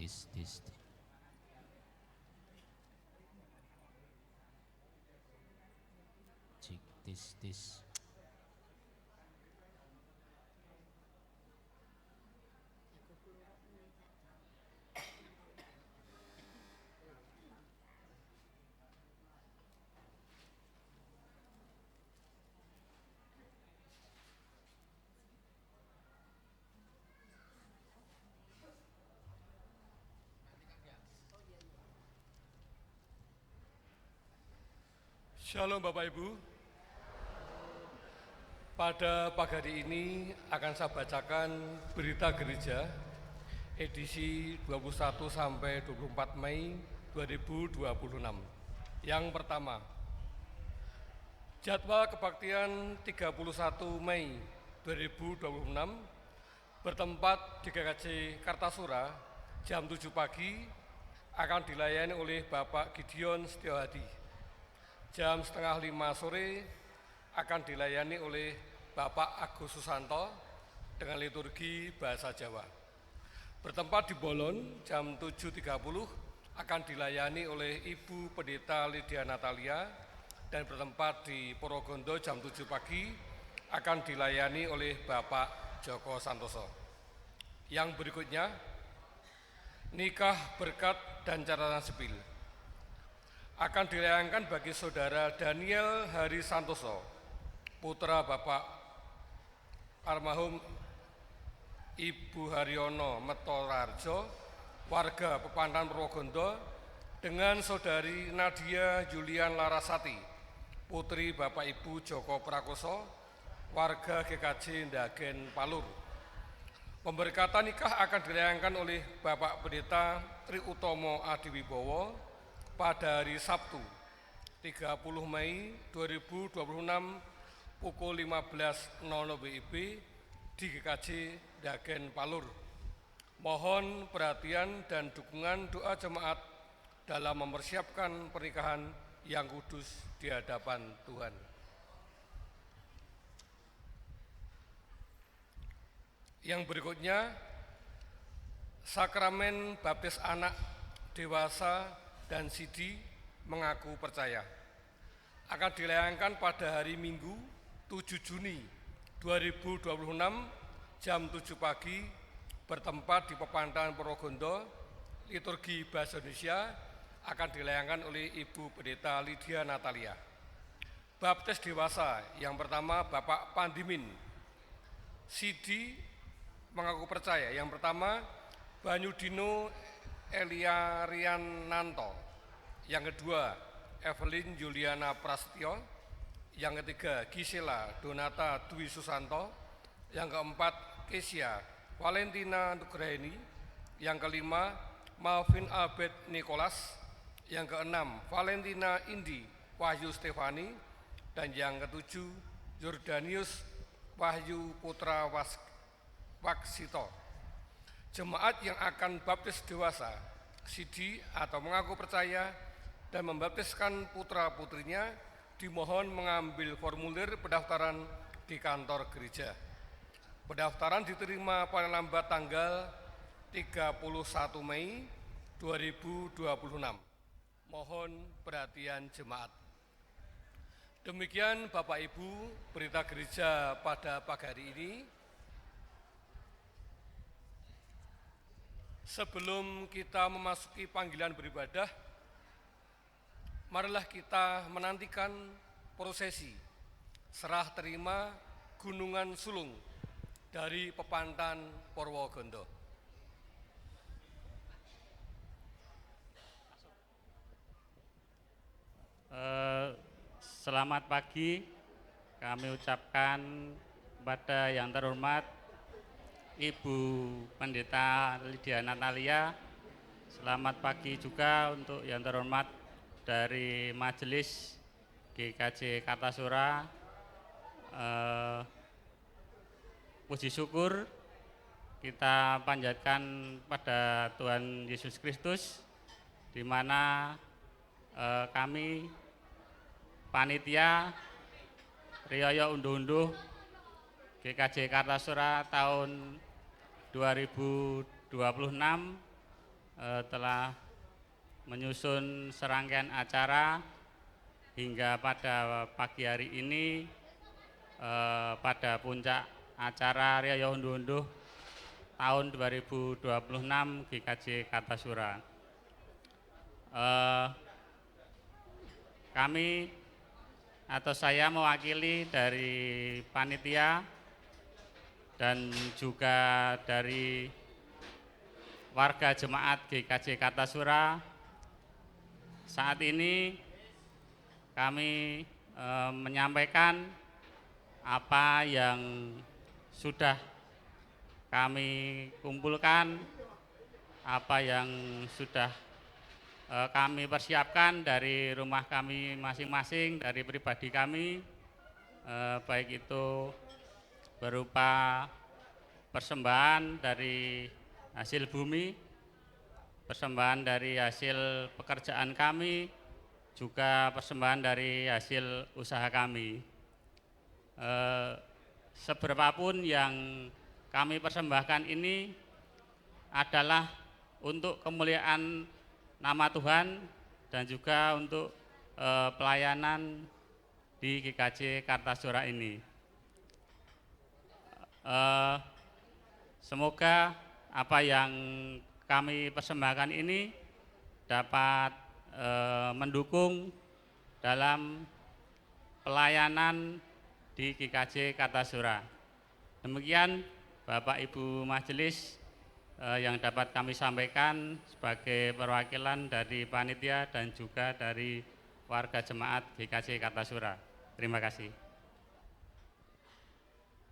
tis. Cik tis. Shalom Bapak Ibu. Pada pagi hari ini akan saya bacakan berita gereja edisi 21 sampai 24 Mei 2026. Yang pertama, jadwal kebaktian 31 Mei 2026 bertempat di GKJ Kartasura jam 7 pagi akan dilayani oleh Bapak Gideon Setiawadi. Jam setengah 5 sore akan dilayani oleh Bapak Agus Susanto dengan liturgi bahasa Jawa. Bertempat di Bolon jam 7.30 akan dilayani oleh Ibu Pendeta Lydia Natalia, dan bertempat di Purwogondo jam 7 pagi akan dilayani oleh Bapak Joko Santoso. Yang berikutnya, nikah berkat dan catatan sipil akan dilayangkan bagi Saudara Daniel Hari Santoso, putra Bapak almarhum Ibu Haryono Metorarjo, warga Pepandan Purwogondo, dengan Saudari Nadia Julian Larasati, putri Bapak Ibu Joko Prakoso, warga GKJ Ndagen Palur. Pemberkatan nikah akan dilayangkan oleh Bapak Pendeta Tri Utomo Adiwibowo pada hari Sabtu 30 Mei 2026 pukul 15.00 WIB di GKJ Ndagen Palur. Mohon perhatian dan dukungan doa jemaat dalam mempersiapkan pernikahan yang kudus di hadapan Tuhan. Yang berikutnya, sakramen baptis anak, dewasa, dan sidi mengaku percaya akan dilayangkan pada hari Minggu 7 Juni 2026 jam 7 pagi bertempat di Pepandan Purwogondo. Liturgi bahasa Indonesia akan dilayangkan oleh Ibu Pendeta Lydia Natalia. Baptis dewasa yang pertama Bapak Pandimin. Sidi mengaku percaya yang pertama Banyudino Elia Riananto, yang kedua Evelyn Juliana Prastio, yang ketiga Gisela Donata Dwi Susanto, yang keempat Kesia Valentina Nugraini, yang kelima Malvin Albert Nicholas, yang keenam Valentina Indi Wahyu Stefani, dan yang ketujuh Jordanius Wahyu Putra Waksito. Jemaat yang akan baptis dewasa, sidi atau mengaku percaya dan membaptiskan putra-putrinya dimohon mengambil formulir pendaftaran di kantor gereja. Pendaftaran diterima paling lambat tanggal 31 Mei 2026. Mohon perhatian jemaat. Demikian Bapak Ibu berita gereja pada pagi hari ini. Sebelum kita memasuki panggilan beribadah, marilah kita menantikan prosesi serah terima Gunungan Sulung dari Pepandan Purwogondo. Selamat pagi, kami ucapkan kepada yang terhormat Ibu Pendeta Lydia Natalia. Selamat pagi juga untuk yang terhormat dari Majelis GKJ Kartasura. Puji syukur kita panjatkan pada Tuhan Yesus Kristus, di mana kami panitia Riyaya Unduh-unduh GKJ Kartasura tahun 2026 telah menyusun serangkaian acara hingga pada pagi hari ini pada puncak acara Riyaya Unduh-Unduh tahun 2026 GKJ Kartasura. Kami atau saya mewakili dari panitia dan juga dari warga jemaat GKJ Kartasura. Saat ini kami menyampaikan apa yang sudah kami kumpulkan, apa yang sudah kami persiapkan dari rumah kami masing-masing, dari pribadi kami, baik itu berupa persembahan dari hasil bumi, persembahan dari hasil pekerjaan kami, juga persembahan dari hasil usaha kami. Seberapapun yang kami persembahkan ini adalah untuk kemuliaan nama Tuhan dan juga untuk pelayanan di GKJ Kartasura ini. Semoga apa yang kami persembahkan ini dapat mendukung dalam pelayanan di GKJ Kartasura. Demikian Bapak Ibu Majelis yang dapat kami sampaikan sebagai perwakilan dari panitia dan juga dari warga jemaat GKJ Kartasura. Terima kasih.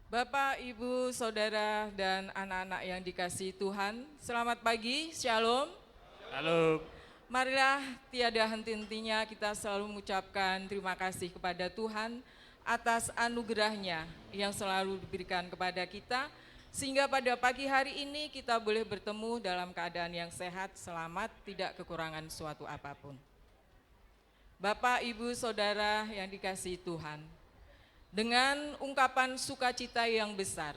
Bapak, Ibu, Saudara, dan anak-anak yang dikasihi Tuhan, selamat pagi, Shalom. Halo. Marilah tiada henti-hentinya kita selalu mengucapkan terima kasih kepada Tuhan atas anugerah-Nya yang selalu diberikan kepada kita, sehingga pada pagi hari ini kita boleh bertemu dalam keadaan yang sehat, selamat, tidak kekurangan suatu apapun. Bapak, Ibu, Saudara yang dikasihi Tuhan, dengan ungkapan sukacita yang besar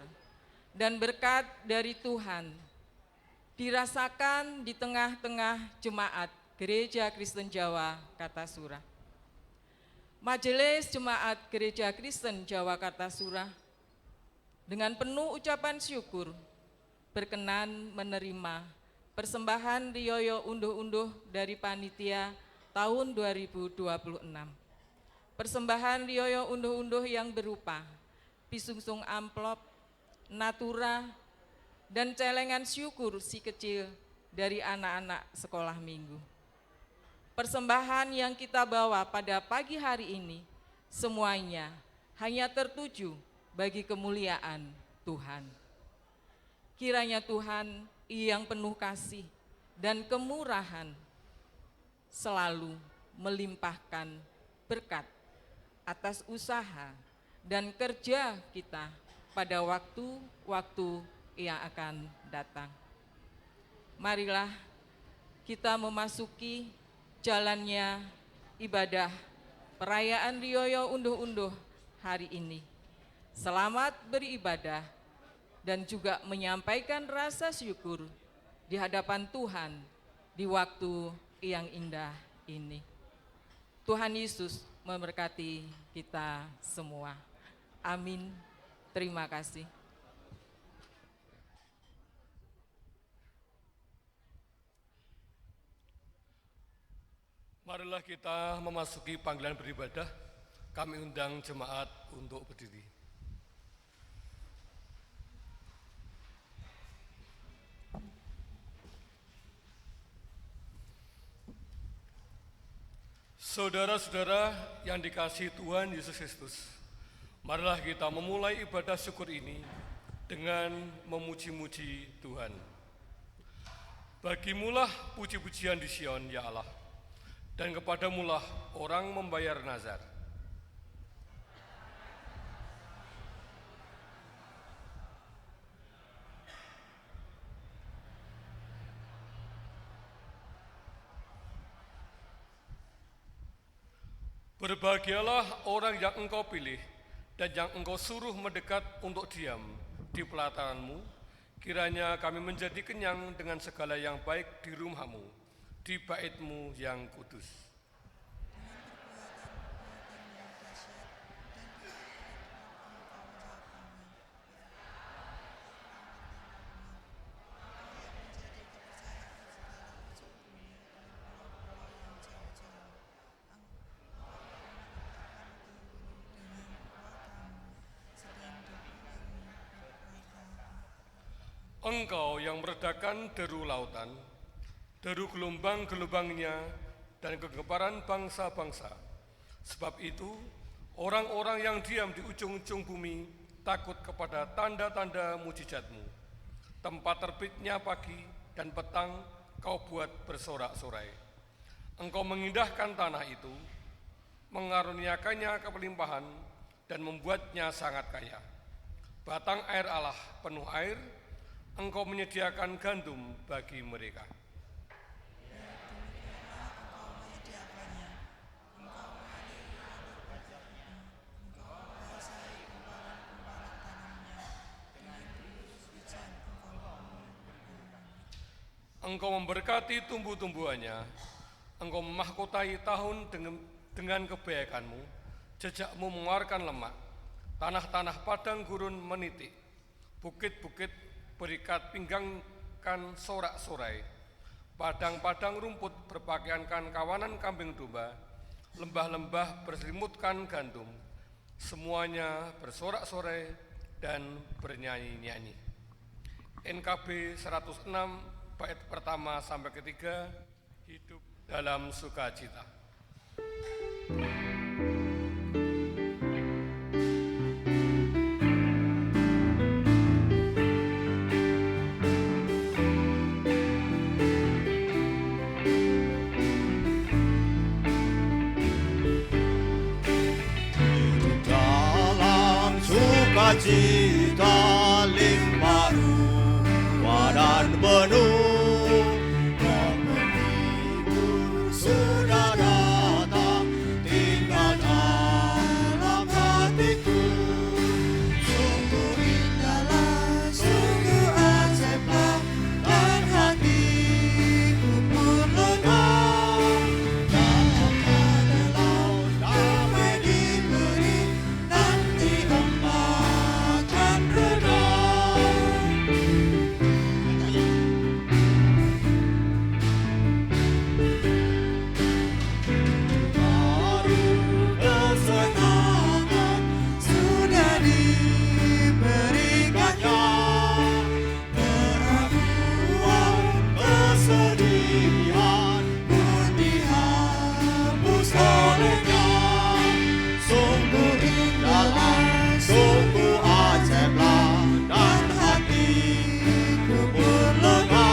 dan berkat dari Tuhan dirasakan di tengah-tengah jemaat Gereja Kristen Jawa Kartasura. Majelis Jemaat Gereja Kristen Jawa Kartasura dengan penuh ucapan syukur berkenan menerima persembahan Riyaya Unduh-Unduh dari panitia tahun 2026. Persembahan Riyaya Unduh-Unduh yang berupa pisungsung amplop, natura, dan celengan syukur si kecil dari anak-anak sekolah minggu. Persembahan yang kita bawa pada pagi hari ini semuanya hanya tertuju bagi kemuliaan Tuhan. Kiranya Tuhan yang penuh kasih dan kemurahan selalu melimpahkan berkat atas usaha dan kerja kita pada waktu-waktu yang akan datang. Marilah kita memasuki jalannya ibadah perayaan Riyaya Unduh-Unduh hari ini. Selamat beribadah dan juga menyampaikan rasa syukur di hadapan Tuhan di waktu yang indah ini. Tuhan Yesus memberkati kita semua. Amin. Terima kasih. Marilah kita memasuki panggilan beribadah. Kami undang jemaat untuk berdiri. Saudara-saudara yang dikasihi Tuhan Yesus Kristus, marilah kita memulai ibadah syukur ini dengan memuji-muji Tuhan. Bagimulah puji-pujian di Sion, ya Allah, dan kepadamulah orang membayar nazar. Berbahagialah orang yang Engkau pilih dan yang Engkau suruh mendekat untuk diam di pelataranmu, Kiranya kami menjadi kenyang dengan segala yang baik di rumah-Mu, di bait-Mu yang kudus. Engkau yang meredakan deru lautan, deru gelombang-gelombangnya, dan kegemparan bangsa-bangsa. Sebab itu, orang-orang yang diam di ujung-ujung bumi takut kepada tanda-tanda mujizat-Mu. Tempat terbitnya pagi dan petang Kau buat bersorak-sorai. Engkau mengindahkan tanah itu, mengaruniakannya kepelimpahan, dan membuatnya sangat kaya. Batang air Allah penuh air, Engkau menyediakan gandum bagi mereka. Engkau memberkati tumbuh-tumbuhannya, Engkau memahkotai tahun dengan kebaikan-Mu, jejak-Mu mengeluarkan lemak, tanah-tanah padang gurun menitik, bukit-bukit berikat pinggangkan sorak-sorai, padang-padang rumput berpakaiankan kawanan kambing domba, lembah-lembah berselimutkan gandum, semuanya bersorak-sorai dan bernyanyi-nyanyi. NKB 106 bait pertama sampai ketiga, hidup dalam sukacita. Sukacita limpah ruah dan penuh, penghibur sudah datang tinggal dalam hatiku. Sungguh indahlah, sungguh ajaiblah, dan hatiku pun lega. Dalam pada laut damai diberi, nanti ombak akan reda. Baru kesenangan sudah diberikannya, keraguan kesedihan pun dihapus olehnya. Sungguh indahlah, sungguh ajaiblah, dan hatiku pun lega.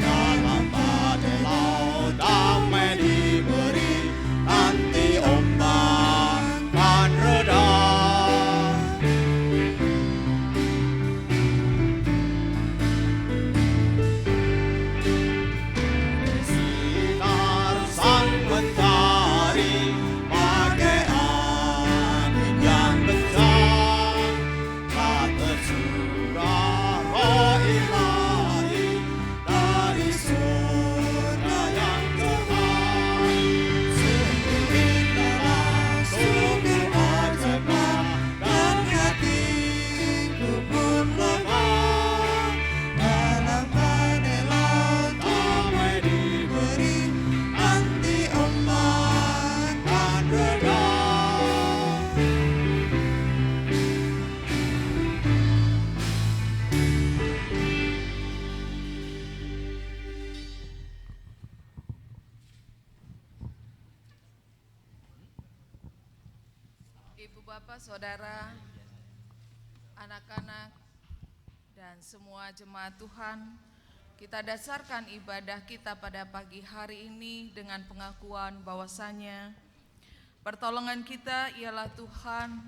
Dalam badai laut damai diberi, nanti ombak akan reda. Sinar sang mentari bagai angin yang kencang, telah tercurah roh ilahi dari surga yang terang. Sungguh indahlah, sungguh ajaiblah, dan hatiku pun lega. Dalam badai laut damai diberi, nanti ombak akan reda. Ibu bapak saudara, anak-anak, dan semua jemaat Tuhan, kita dasarkan ibadah kita pada pagi hari ini dengan pengakuan bahwasanya pertolongan kita ialah Tuhan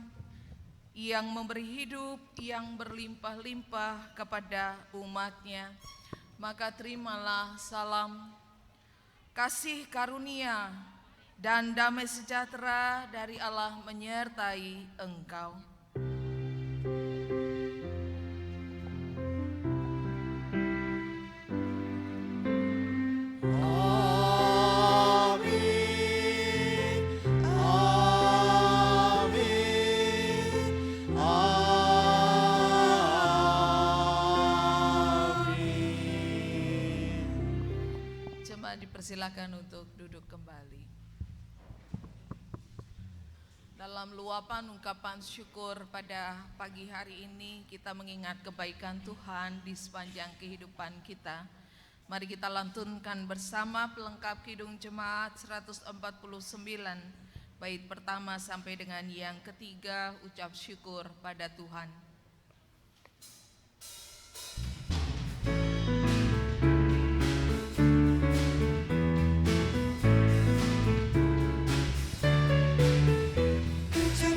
yang memberi hidup yang berlimpah-limpah kepada umat-Nya. Maka terimalah salam kasih karunia dan damai sejahtera dari Allah menyertai engkau. jemaat dipersilakan untuk duduk kembali. Dalam luapan ungkapan syukur pada pagi hari ini, kita mengingat kebaikan Tuhan di sepanjang kehidupan kita. Mari kita lantunkan bersama pelengkap Kidung Jemaat 149, bait pertama sampai dengan yang ketiga, ucap syukur pada Tuhan.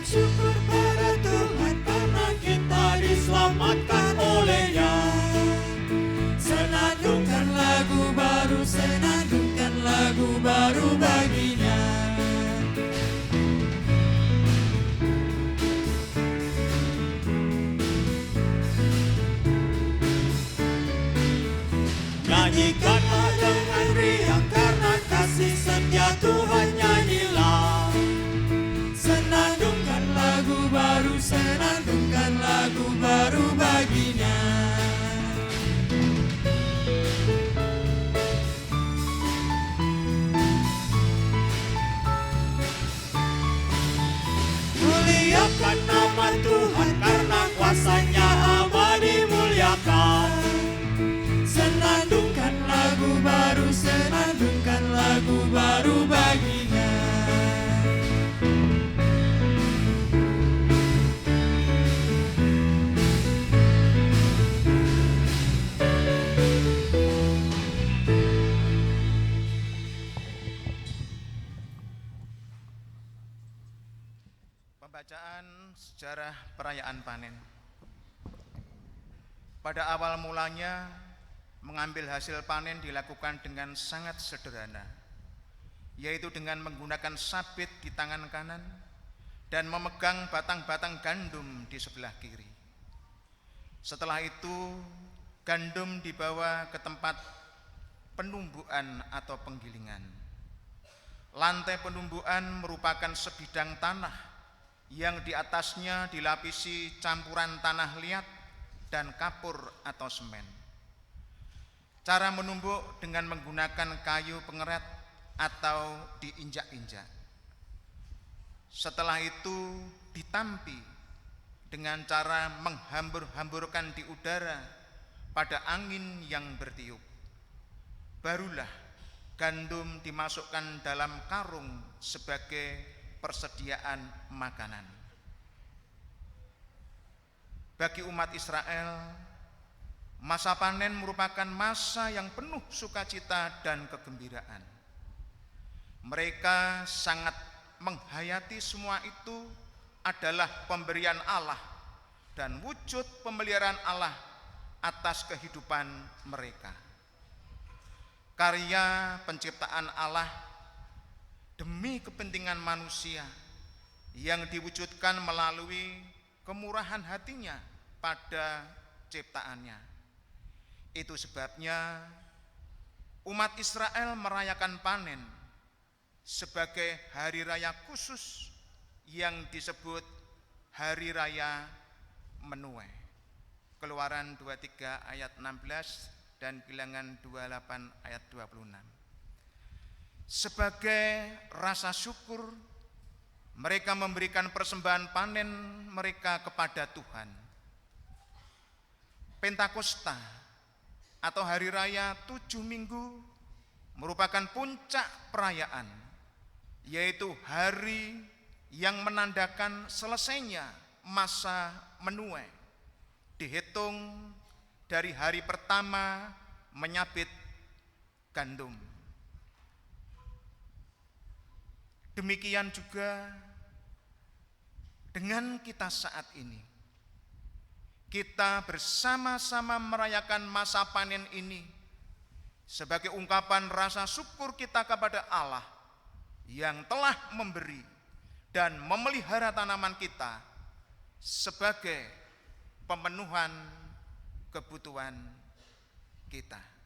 Syukur pada Tuhan karena kita diselamatkan oleh-Nya. Senandungkan lagu baru, senandungkan lagu baru bagi-Nya. Nyanyikanlah dengan riang karena kasih setia Tuhan, nyanyilah. Senandungkan lagu baru, senandungkan lagu baru bagi-Nya. Muliakan nama Tuhan karena kuasa-Nya abadi, muliakan. Senandungkan lagu baru, senandungkan lagu baru bagi-Nya. Pembacaan sejarah perayaan panen. Pada awal mulanya, mengambil hasil panen dilakukan dengan sangat sederhana, yaitu dengan menggunakan sabit di tangan kanan dan memegang batang-batang gandum di sebelah kiri. Setelah itu, gandum dibawa ke tempat penumbukan atau penggilingan. Lantai penumbukan merupakan sebidang tanah yang di atasnya dilapisi campuran tanah liat dan kapur atau semen. Cara menumbuk dengan menggunakan kayu pengeret atau diinjak-injak. Setelah itu ditampi dengan cara menghambur-hamburkan di udara pada angin yang bertiup. Barulah gandum dimasukkan dalam karung sebagai persediaan makanan. Bagi umat Israel, masa panen merupakan masa yang penuh sukacita dan kegembiraan. Mereka sangat menghayati semua itu adalah pemberian Allah dan wujud pemeliharaan Allah atas kehidupan mereka. Karya penciptaan Allah demi kepentingan manusia yang diwujudkan melalui kemurahan hatinya pada ciptaannya. Itu sebabnya umat Israel merayakan panen sebagai hari raya khusus yang disebut Hari Raya Menuai. Keluaran 23 ayat 16 dan Bilangan 28 ayat 26. Sebagai rasa syukur, mereka memberikan persembahan panen mereka kepada Tuhan. Pentakosta atau hari raya 7 minggu merupakan puncak perayaan, yaitu hari yang menandakan selesainya masa menuai, dihitung dari hari pertama menyabit gandum. Demikian juga dengan kita saat ini. Kita bersama-sama merayakan masa panen ini sebagai ungkapan rasa syukur kita kepada Allah yang telah memberi dan memelihara tanaman kita sebagai pemenuhan kebutuhan kita.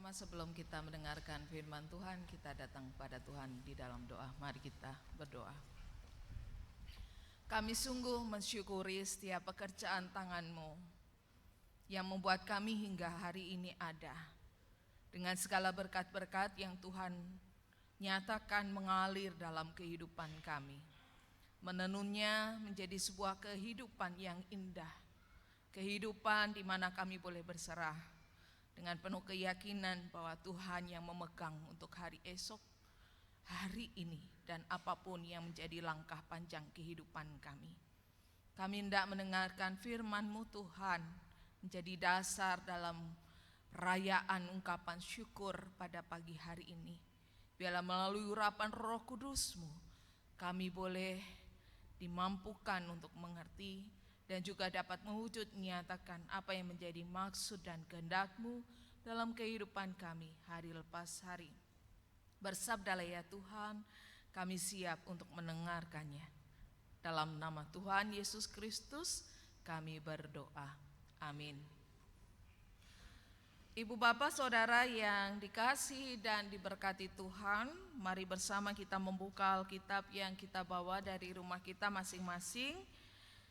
Sebelum kita mendengarkan firman Tuhan, kita datang pada Tuhan di dalam doa. Mari kita berdoa. Kami sungguh mensyukuri setiap pekerjaan tangan-Mu yang membuat kami hingga hari ini ada. Dengan segala berkat-berkat yang Tuhan nyatakan mengalir dalam kehidupan kami. Menenunnya menjadi sebuah kehidupan yang indah. Kehidupan di mana kami boleh berserah dengan penuh keyakinan bahwa Tuhan yang memegang untuk hari esok, hari ini, dan apapun yang menjadi langkah panjang kehidupan kami. Kami hendak mendengarkan firman-Mu Tuhan menjadi dasar dalam perayaan ungkapan syukur pada pagi hari ini. Biarlah melalui urapan Roh Kudus-Mu kami boleh dimampukan untuk mengerti dan juga dapat mewujud menyatakan apa yang menjadi maksud dan kehendak-Mu dalam kehidupan kami hari lepas hari. Bersabdalah ya Tuhan, kami siap untuk mendengarkannya. Dalam nama Tuhan Yesus Kristus kami berdoa. Amin. Ibu bapak saudara yang dikasihi dan diberkati Tuhan, mari bersama kita membuka Alkitab yang kita bawa dari rumah kita masing-masing.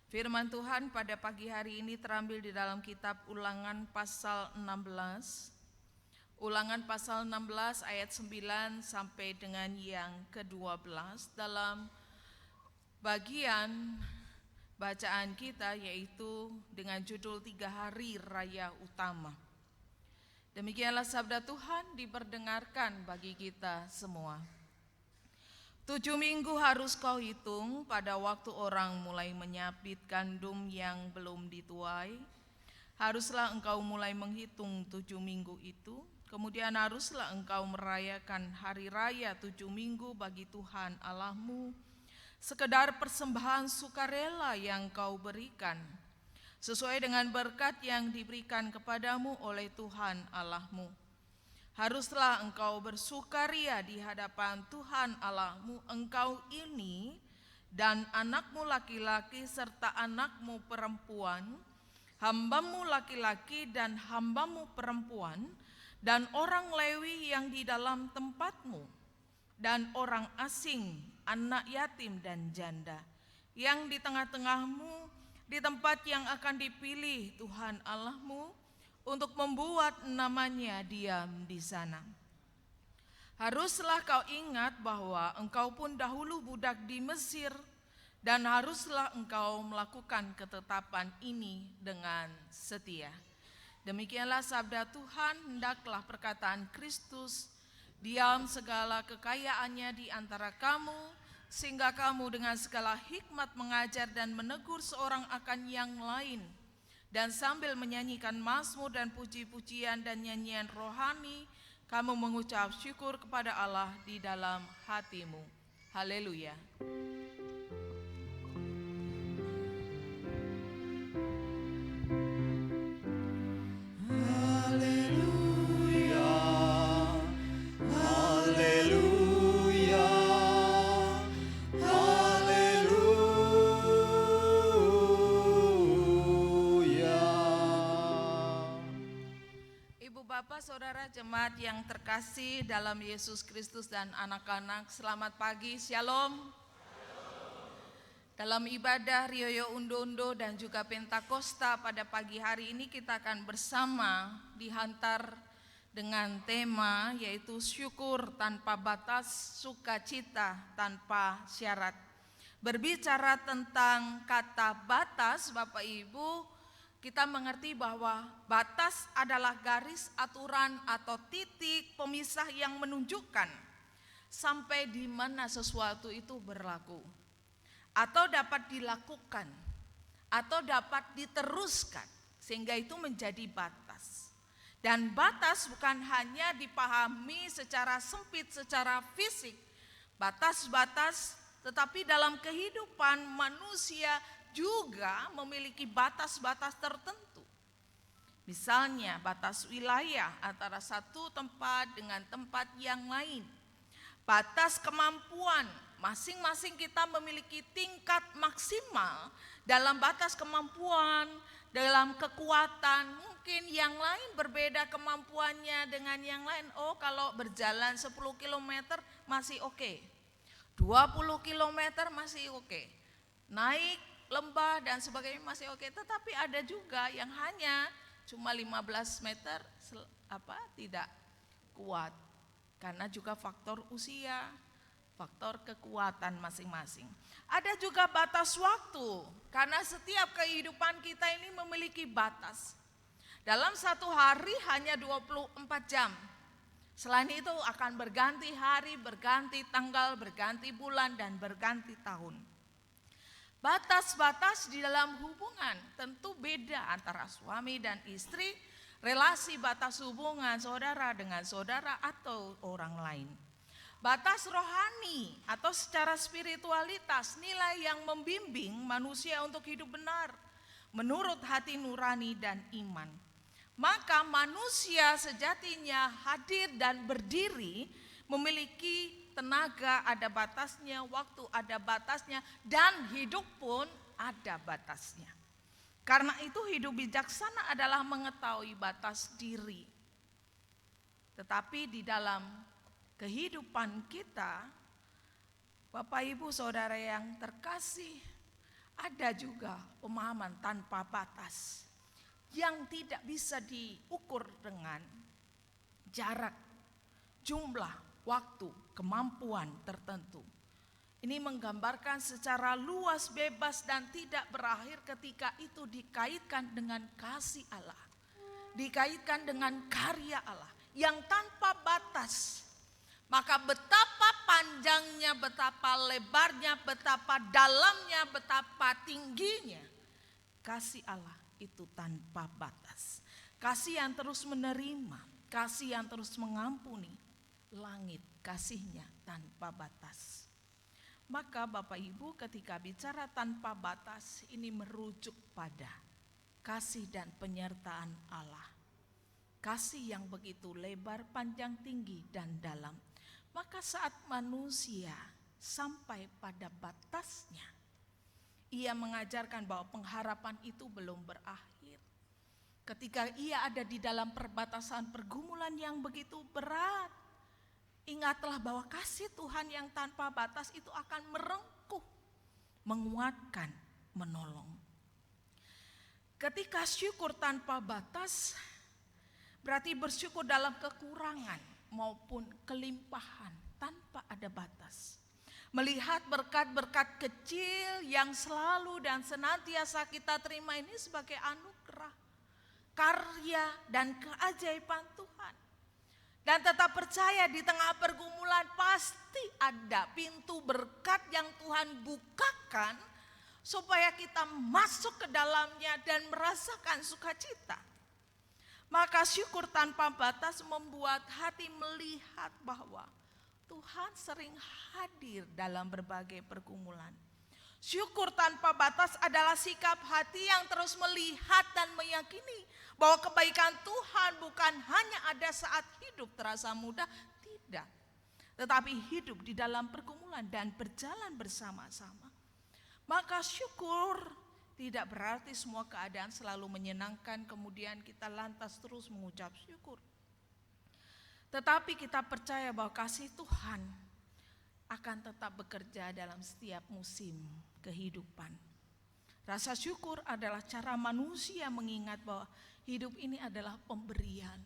Firman Tuhan pada pagi hari ini terambil di dalam kitab Ulangan pasal 16. Ulangan pasal 16 ayat 9 sampai dengan yang ke-12 dalam bagian bacaan kita, yaitu dengan judul 3 hari raya utama. Demikianlah sabda Tuhan diperdengarkan bagi kita semua. 7 minggu harus kau hitung pada waktu orang mulai menyapit gandum yang belum dituai. Haruslah engkau mulai menghitung 7 minggu itu. Kemudian haruslah engkau merayakan hari raya 7 minggu bagi Tuhan Allahmu, sekedar persembahan sukarela yang kau berikan, sesuai dengan berkat yang diberikan kepadamu oleh Tuhan Allahmu. Haruslah engkau bersukaria di hadapan Tuhan Allahmu, engkau ini dan anakmu laki-laki serta anakmu perempuan, hambamu laki-laki dan hambamu perempuan, dan orang Lewi yang di dalam tempatmu, dan orang asing, anak yatim dan janda, yang di tengah-tengahmu, di tempat yang akan dipilih Tuhan Allahmu, untuk membuat namanya diam di sana. Haruslah kau ingat bahwa engkau pun dahulu budak di Mesir, dan haruslah engkau melakukan ketetapan ini dengan setia. Demikianlah sabda Tuhan, hendaklah perkataan Kristus diam segala kekayaannya di antara kamu, sehingga kamu dengan segala hikmat mengajar dan menegur seorang akan yang lain, dan sambil menyanyikan mazmur dan puji-pujian dan nyanyian rohani, kamu mengucap syukur kepada Allah di dalam hatimu. Haleluya. Bapak, saudara jemaat yang terkasih dalam Yesus Kristus dan anak-anak, selamat pagi, shalom. Dalam ibadah Rioyo Undo-Undo dan juga Pentakosta pada pagi hari ini kita akan bersama dihantar dengan tema yaitu syukur tanpa batas, sukacita tanpa syarat. Berbicara tentang kata batas, Bapak Ibu, kita mengerti bahwa batas adalah garis, aturan, atau titik pemisah yang menunjukkan sampai di mana sesuatu itu berlaku, atau dapat dilakukan, atau dapat diteruskan, sehingga itu menjadi batas. Dan batas bukan hanya dipahami secara sempit, secara fisik, batas-batas, tetapi dalam kehidupan manusia juga memiliki batas-batas tertentu. Misalnya batas wilayah antara satu tempat dengan tempat yang lain. Batas kemampuan, masing-masing kita memiliki tingkat maksimal dalam batas kemampuan, dalam kekuatan. Mungkin yang lain berbeda kemampuannya dengan yang lain. Oh, kalau berjalan 10 km masih oke. 20 km masih oke. Naik lembah dan sebagainya masih oke, tetapi ada juga yang hanya cuma 15 meter tidak kuat. Karena juga faktor usia, faktor kekuatan masing-masing. Ada juga batas waktu, karena setiap kehidupan kita ini memiliki batas. Dalam satu hari hanya 24 jam. Selain itu akan berganti hari, berganti tanggal, berganti bulan, dan berganti tahun. Batas-batas di dalam hubungan tentu beda antara suami dan istri, relasi batas hubungan saudara dengan saudara atau orang lain. Batas rohani atau secara spiritualitas, nilai yang membimbing manusia untuk hidup benar menurut hati nurani dan iman. Maka manusia sejatinya hadir dan berdiri memiliki tenaga ada batasnya, waktu ada batasnya, dan hidup pun ada batasnya. Karena itu hidup bijaksana adalah mengetahui batas diri. Tetapi di dalam kehidupan kita, Bapak Ibu Saudara yang terkasih, ada juga pemahaman tanpa batas yang tidak bisa diukur dengan jarak, jumlah, waktu, kemampuan tertentu. Ini menggambarkan secara luas, bebas, dan tidak berakhir ketika itu dikaitkan dengan kasih Allah. Dikaitkan dengan karya Allah yang tanpa batas. Maka betapa panjangnya, betapa lebarnya, betapa dalamnya, betapa tingginya kasih Allah itu tanpa batas. Kasih yang terus menerima, kasih yang terus mengampuni. Langit kasihnya tanpa batas. Maka Bapak Ibu ketika bicara tanpa batas ini merujuk pada kasih dan penyertaan Allah. Kasih yang begitu lebar, panjang, tinggi, dan dalam. Maka saat manusia sampai pada batasnya, ia mengajarkan bahwa pengharapan itu belum berakhir. Ketika ia ada di dalam perbatasan pergumulan yang begitu berat, ingatlah bahwa kasih Tuhan yang tanpa batas itu akan merengkuh, menguatkan, menolong. Ketika syukur tanpa batas, berarti bersyukur dalam kekurangan maupun kelimpahan tanpa ada batas. Melihat berkat-berkat kecil yang selalu dan senantiasa kita terima ini sebagai anugerah, karya dan keajaiban Tuhan. Dan tetap percaya di tengah pergumulan pasti ada pintu berkat yang Tuhan bukakan supaya kita masuk ke dalamnya dan merasakan sukacita. Maka syukur tanpa batas membuat hati melihat bahwa Tuhan sering hadir dalam berbagai pergumulan. Syukur tanpa batas adalah sikap hati yang terus melihat dan meyakini bahwa kebaikan Tuhan bukan hanya ada saat hidup terasa mudah, tidak. Tetapi hidup di dalam pergumulan dan berjalan bersama-sama. Maka syukur tidak berarti semua keadaan selalu menyenangkan kemudian kita lantas terus mengucap syukur. Tetapi kita percaya bahwa kasih Tuhan akan tetap bekerja dalam setiap musim kehidupan. Rasa syukur adalah cara manusia mengingat bahwa hidup ini adalah pemberian.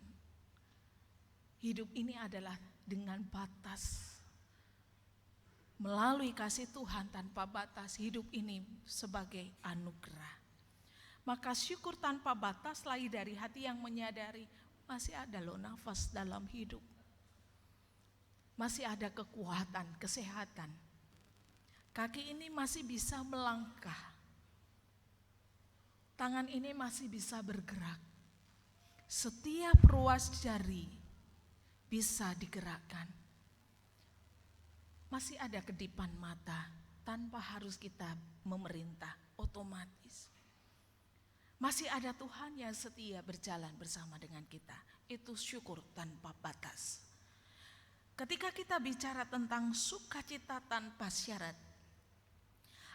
Hidup ini adalah dengan batas. Melalui kasih Tuhan tanpa batas, hidup ini sebagai anugerah. Maka syukur tanpa batas lahir dari hati yang menyadari masih ada loh nafas dalam hidup. Masih ada kekuatan, kesehatan. Kaki ini masih bisa melangkah. Tangan ini masih bisa bergerak. Setiap ruas jari bisa digerakkan. Masih ada kedipan mata tanpa harus kita memerintah, otomatis. Masih ada Tuhan yang setia berjalan bersama dengan kita. Itu syukur tanpa batas. Ketika kita bicara tentang sukacita tanpa syarat,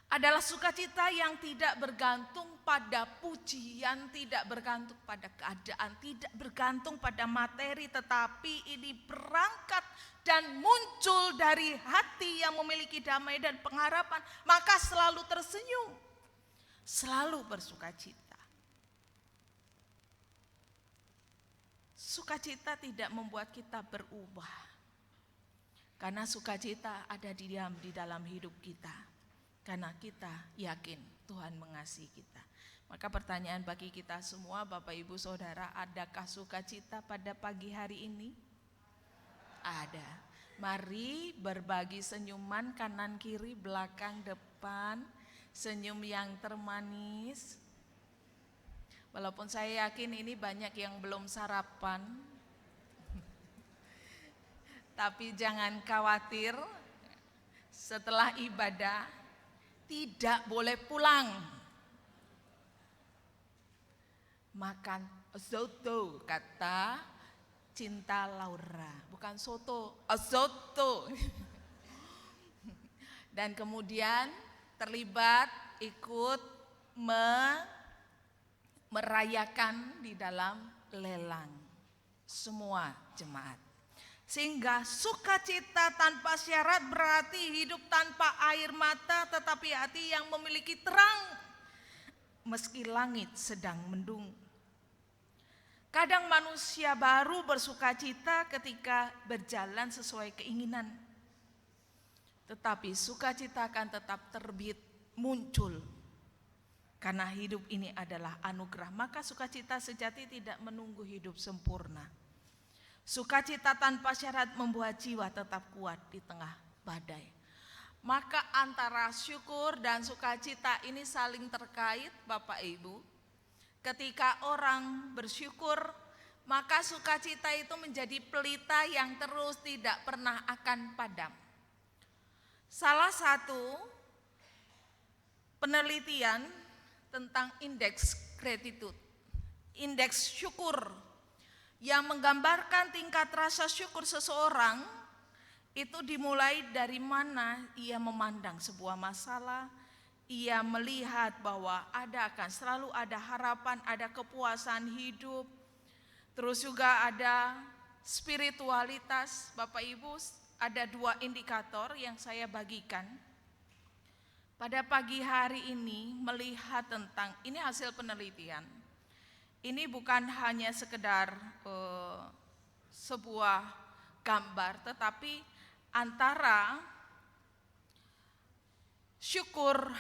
adalah sukacita yang tidak bergantung pada pujian, tidak bergantung pada keadaan, tidak bergantung pada materi, tetapi ini berangkat dan muncul dari hati yang memiliki damai dan pengharapan, maka selalu tersenyum, selalu bersukacita. sukacita tidak membuat kita berubah. Karena sukacita ada diam di dalam hidup kita. Karena kita yakin Tuhan mengasihi kita. Maka pertanyaan bagi kita semua, Bapak Ibu Saudara, adakah sukacita pada pagi hari ini? Ada. Mari berbagi senyuman kanan kiri, belakang depan, senyum yang termanis. Walaupun saya yakin ini banyak yang belum sarapan. Tapi jangan khawatir, setelah ibadah tidak boleh pulang. Makan soto, kata Cinta Laura, bukan soto, soto. Dan kemudian terlibat ikut merayakan di dalam lelang semua jemaat. Sehingga sukacita tanpa syarat berarti hidup tanpa air mata, tetapi hati yang memiliki terang meski langit sedang mendung. Kadang manusia baru bersukacita ketika berjalan sesuai keinginan. Tetapi sukacita akan tetap terbit, muncul. Karena hidup ini adalah anugerah, maka sukacita sejati tidak menunggu hidup sempurna. Sukacita tanpa syarat membuat jiwa tetap kuat di tengah badai. Maka antara syukur dan sukacita ini saling terkait, Bapak Ibu. Ketika orang bersyukur, maka sukacita itu menjadi pelita yang terus tidak pernah akan padam. Salah satu penelitian tentang indeks gratitude, indeks syukur yang menggambarkan tingkat rasa syukur seseorang itu dimulai dari mana ia memandang sebuah masalah. Ia melihat bahwa akan selalu ada harapan, ada kepuasan hidup. Terus juga ada spiritualitas. Bapak Ibu, ada 2 indikator yang saya bagikan. Pada pagi hari ini melihat tentang, ini hasil penelitian. Ini bukan hanya sekedar sebuah gambar, tetapi antara syukur,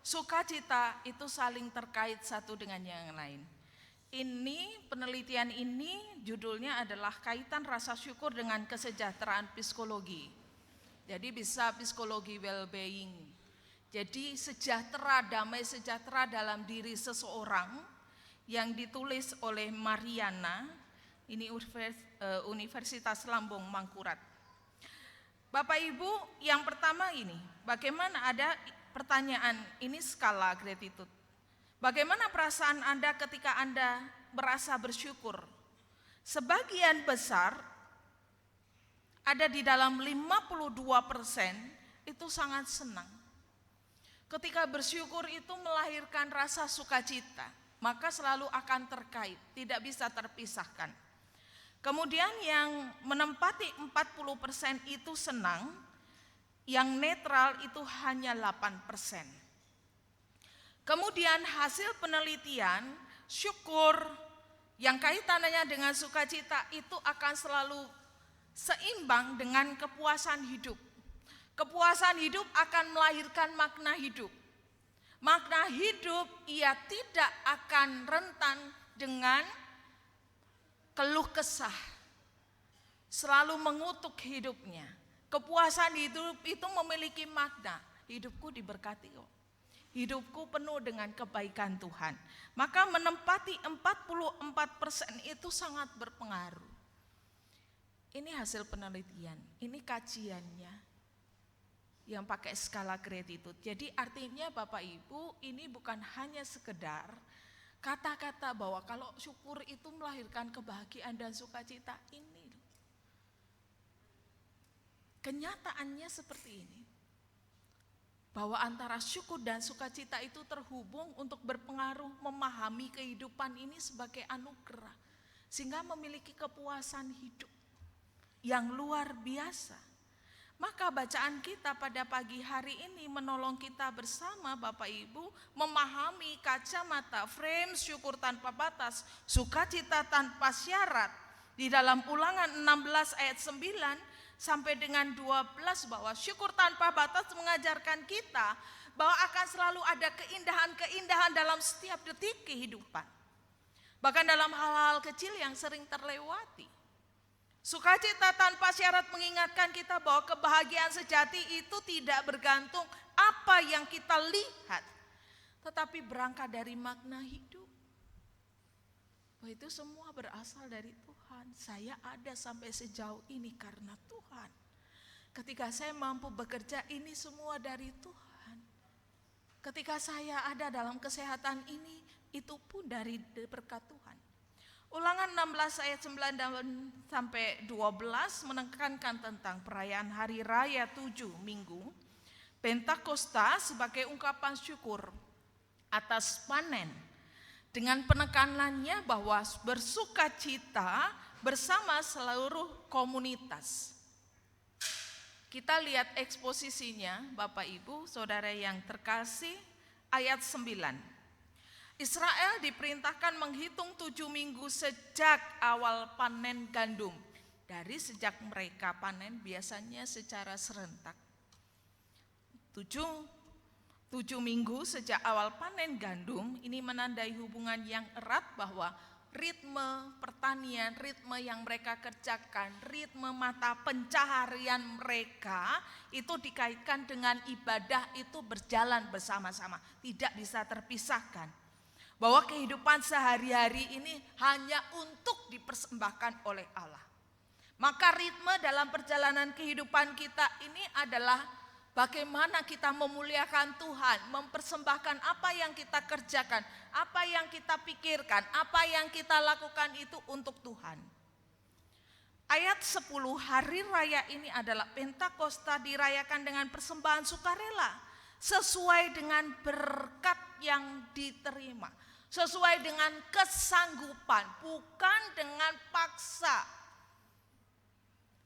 sukacita itu saling terkait satu dengan yang lain. Ini penelitian ini judulnya adalah kaitan rasa syukur dengan kesejahteraan psikologi. Jadi bisa psikologi well-being. Jadi sejahtera, damai sejahtera dalam diri seseorang yang ditulis oleh Mariana, ini Universitas Lambung Mangkurat. Bapak Ibu, yang pertama ini, bagaimana ada pertanyaan, ini skala gratitude. Bagaimana perasaan Anda ketika Anda merasa bersyukur? Sebagian besar, ada di dalam 52% itu sangat senang. Ketika bersyukur itu melahirkan rasa sukacita, maka selalu akan terkait, tidak bisa terpisahkan. Kemudian yang menempati 40% itu senang, yang netral itu hanya 8%. Kemudian hasil penelitian, syukur yang kaitannya dengan sukacita itu akan selalu seimbang dengan kepuasan hidup. Kepuasan hidup akan melahirkan makna hidup. Makna hidup ia tidak akan rentan dengan keluh kesah, selalu mengutuk hidupnya. Kepuasan hidup itu memiliki makna, hidupku diberkati kok. Hidupku penuh dengan kebaikan Tuhan. Maka menempati 44% itu sangat berpengaruh. Ini hasil penelitian, ini kajiannya yang pakai skala gratitude. Jadi artinya Bapak Ibu, ini bukan hanya sekedar kata-kata bahwa kalau syukur itu melahirkan kebahagiaan dan sukacita, ini kenyataannya seperti ini. Bahwa antara syukur dan sukacita itu terhubung untuk berpengaruh memahami kehidupan ini sebagai anugerah. Sehingga memiliki kepuasan hidup yang luar biasa. Maka bacaan kita pada pagi hari ini menolong kita bersama Bapak Ibu memahami kacamata frame syukur tanpa batas, sukacita tanpa syarat, di dalam Ulangan 16 ayat 9 sampai dengan 12 bahwa syukur tanpa batas mengajarkan kita bahwa akan selalu ada keindahan-keindahan dalam setiap detik kehidupan. Bahkan dalam hal-hal kecil yang sering terlewati. Sukacita tanpa syarat mengingatkan kita bahwa kebahagiaan sejati itu tidak bergantung apa yang kita lihat, tetapi berangkat dari makna hidup. Bahwa itu semua berasal dari Tuhan. Saya ada sampai sejauh ini karena Tuhan. Ketika saya mampu bekerja, ini semua dari Tuhan. Ketika saya ada dalam kesehatan ini, itu pun dari berkat Tuhan. Ulangan 16 ayat 9 sampai 12 menekankan tentang perayaan hari raya 7 minggu Pentakosta sebagai ungkapan syukur atas panen, dengan penekanannya bahwa bersukacita bersama seluruh komunitas. Kita lihat eksposisinya Bapak Ibu Saudara yang terkasih, ayat 9. Israel diperintahkan menghitung 7 minggu sejak awal panen gandum. Dari sejak mereka panen biasanya secara serentak. 7 minggu sejak awal panen gandum ini menandai hubungan yang erat bahwa ritme pertanian, ritme yang mereka kerjakan, ritme mata pencaharian mereka itu dikaitkan dengan ibadah, itu berjalan bersama-sama, tidak bisa terpisahkan. Bahwa kehidupan sehari-hari ini hanya untuk dipersembahkan oleh Allah. Maka ritme dalam perjalanan kehidupan kita ini adalah bagaimana kita memuliakan Tuhan, mempersembahkan apa yang kita kerjakan, apa yang kita pikirkan, apa yang kita lakukan itu untuk Tuhan. Ayat 10, hari raya ini adalah Pentakosta dirayakan dengan persembahan sukarela, sesuai dengan berkat yang diterima. Sesuai dengan kesanggupan, bukan dengan paksa.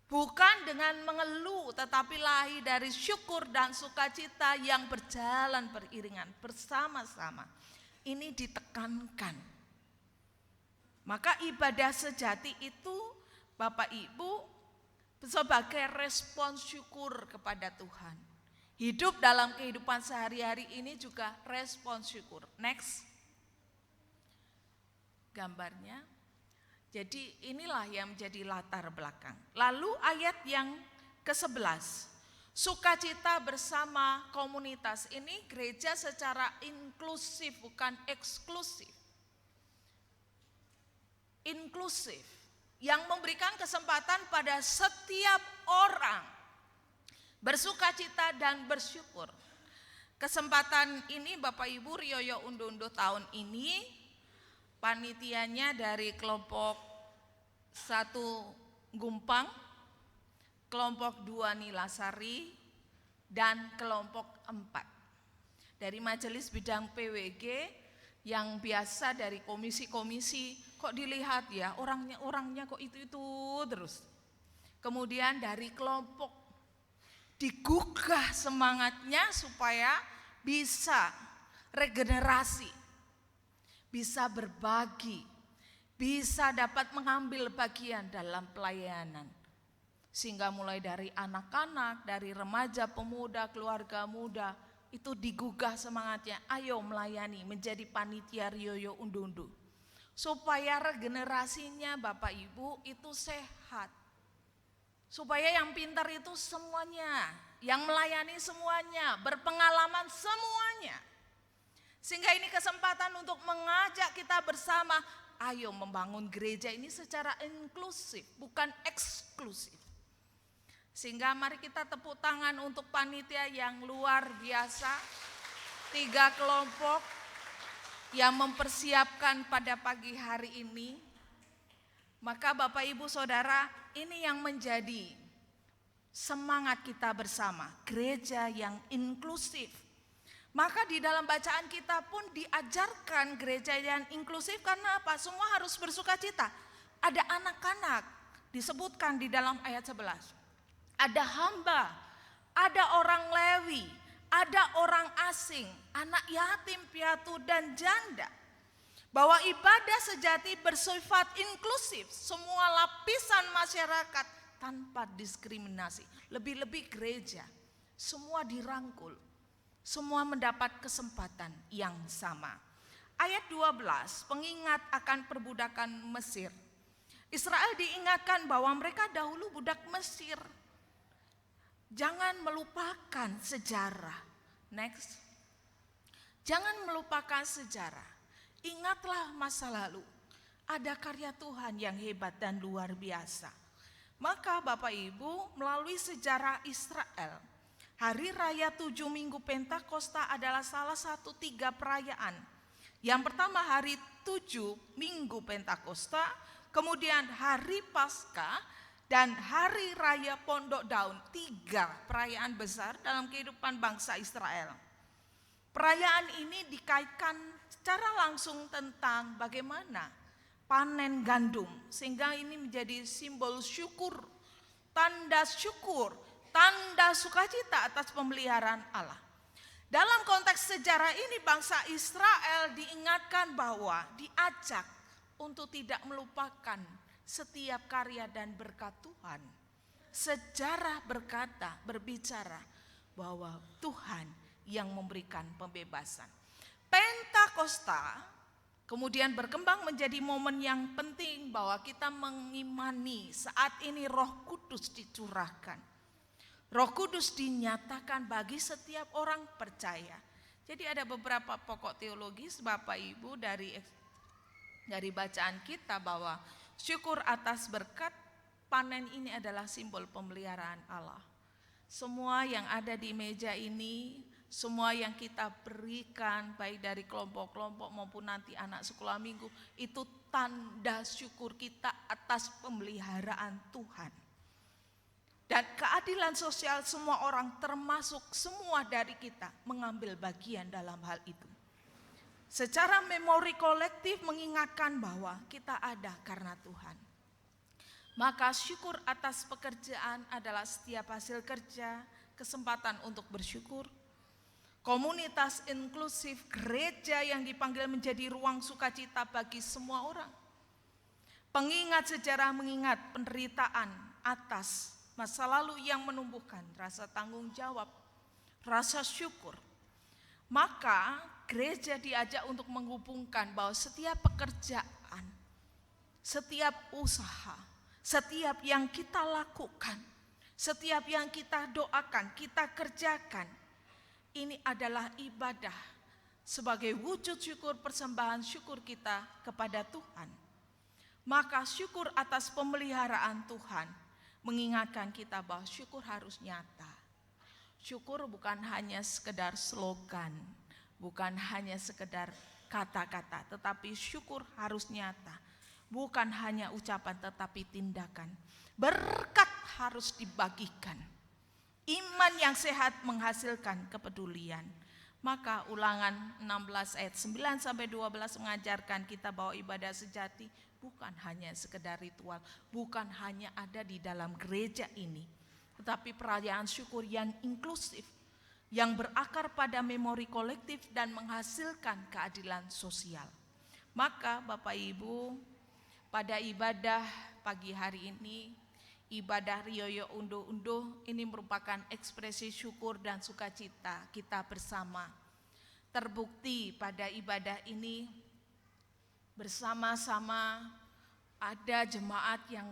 Bukan dengan mengeluh, tetapi lahir dari syukur dan sukacita yang berjalan beriringan bersama-sama. Ini ditekankan. Maka ibadah sejati itu Bapak Ibu sebagai respon syukur kepada Tuhan. Hidup dalam kehidupan sehari-hari ini juga respon syukur. Next. Gambarnya. Jadi inilah yang menjadi latar belakang. Lalu ayat yang ke-11. Sukacita bersama komunitas. Ini gereja secara inklusif bukan eksklusif. Inklusif. Yang memberikan kesempatan pada setiap orang bersukacita dan bersyukur. Kesempatan ini Bapak Ibu Rioyo Undundo tahun ini panitianya dari kelompok 1 Gumpang, kelompok 2 Nilasari, dan kelompok 4. Dari majelis bidang PWG yang biasa dari komisi-komisi, kok dilihat ya orangnya kok itu terus. Kemudian dari kelompok digugah semangatnya supaya bisa regenerasi, bisa berbagi, bisa dapat mengambil bagian dalam pelayanan. Sehingga mulai dari anak-anak, dari remaja, pemuda, keluarga muda, itu digugah semangatnya, ayo melayani, menjadi panitia Rioyo Undundo. Supaya regenerasinya Bapak Ibu itu sehat. Supaya yang pintar itu semuanya, yang melayani semuanya, berpengalaman semuanya. Sehingga ini kesempatan untuk mengajak kita bersama, ayo membangun gereja ini secara inklusif, bukan eksklusif. Sehingga mari kita tepuk tangan untuk panitia yang luar biasa, 3 kelompok yang mempersiapkan pada pagi hari ini. Maka Bapak Ibu Saudara, ini yang menjadi semangat kita bersama, gereja yang inklusif. Maka di dalam bacaan kita pun diajarkan gereja yang inklusif karena apa? Semua harus bersukacita. Ada anak-anak disebutkan di dalam ayat 11. Ada hamba, ada orang Lewi, ada orang asing, anak yatim piatu dan janda. bahwa ibadah sejati bersifat inklusif, semua lapisan masyarakat tanpa diskriminasi. Lebih-lebih gereja, semua dirangkul, semua mendapat kesempatan yang sama. Ayat 12, pengingat akan perbudakan Mesir. Israel diingatkan bahwa mereka dahulu budak Mesir. Jangan melupakan sejarah. Next. Jangan melupakan sejarah. Ingatlah masa lalu. Ada karya Tuhan yang hebat dan luar biasa. Maka Bapak Ibu, melalui sejarah Israel, Hari Raya 7 Minggu Pentakosta adalah salah satu 3 perayaan. Yang pertama hari 7 Minggu Pentakosta, kemudian hari Paskah, dan hari Raya Pondok Daun. 3 perayaan besar dalam kehidupan bangsa Israel. Perayaan ini dikaitkan secara langsung tentang bagaimana panen gandum. Sehingga ini menjadi simbol syukur, tanda syukur, tanda sukacita atas pemeliharaan Allah. Dalam konteks sejarah ini bangsa Israel diingatkan bahwa diajak untuk tidak melupakan setiap karya dan berkat Tuhan. Sejarah berbicara bahwa Tuhan yang memberikan pembebasan. Pentakosta kemudian berkembang menjadi momen yang penting bahwa kita mengimani saat ini Roh Kudus dicurahkan. Roh Kudus dinyatakan bagi setiap orang percaya. Jadi ada beberapa pokok teologis Bapak Ibu dari bacaan kita bahwa syukur atas berkat panen ini adalah simbol pemeliharaan Allah. Semua yang ada di meja ini, semua yang kita berikan baik dari kelompok-kelompok maupun nanti anak sekolah minggu, itu tanda syukur kita atas pemeliharaan Tuhan. Dan keadilan sosial semua orang termasuk semua dari kita mengambil bagian dalam hal itu. Secara memori kolektif mengingatkan bahwa kita ada karena Tuhan. Maka syukur atas pekerjaan adalah setiap hasil kerja, kesempatan untuk bersyukur. Komunitas inklusif gereja yang dipanggil menjadi ruang sukacita bagi semua orang. Pengingat sejarah mengingat penderitaan atas masa lalu yang menumbuhkan rasa tanggung jawab, rasa syukur. Maka gereja diajak untuk menghubungkan bahwa setiap pekerjaan, setiap usaha, setiap yang kita lakukan, setiap yang kita doakan, kita kerjakan, ini adalah ibadah sebagai wujud syukur persembahan syukur kita kepada Tuhan. Maka syukur atas pemeliharaan Tuhan mengingatkan kita bahwa syukur harus nyata. Syukur bukan hanya sekedar slogan, bukan hanya sekedar kata-kata, tetapi syukur harus nyata. Bukan hanya ucapan tetapi tindakan. Berkat harus dibagikan. Iman yang sehat menghasilkan kepedulian. Maka Ulangan 16 ayat 9 sampai 12 mengajarkan kita bahwa ibadah sejati bukan hanya sekedar ritual, bukan hanya ada di dalam gereja ini, tetapi perayaan syukur yang inklusif, yang berakar pada memori kolektif dan menghasilkan keadilan sosial. Maka Bapak Ibu, pada ibadah pagi hari ini, ibadah Rioyo Unduh-Unduh ini merupakan ekspresi syukur dan sukacita kita bersama. Terbukti pada ibadah ini bersama-sama ada jemaat yang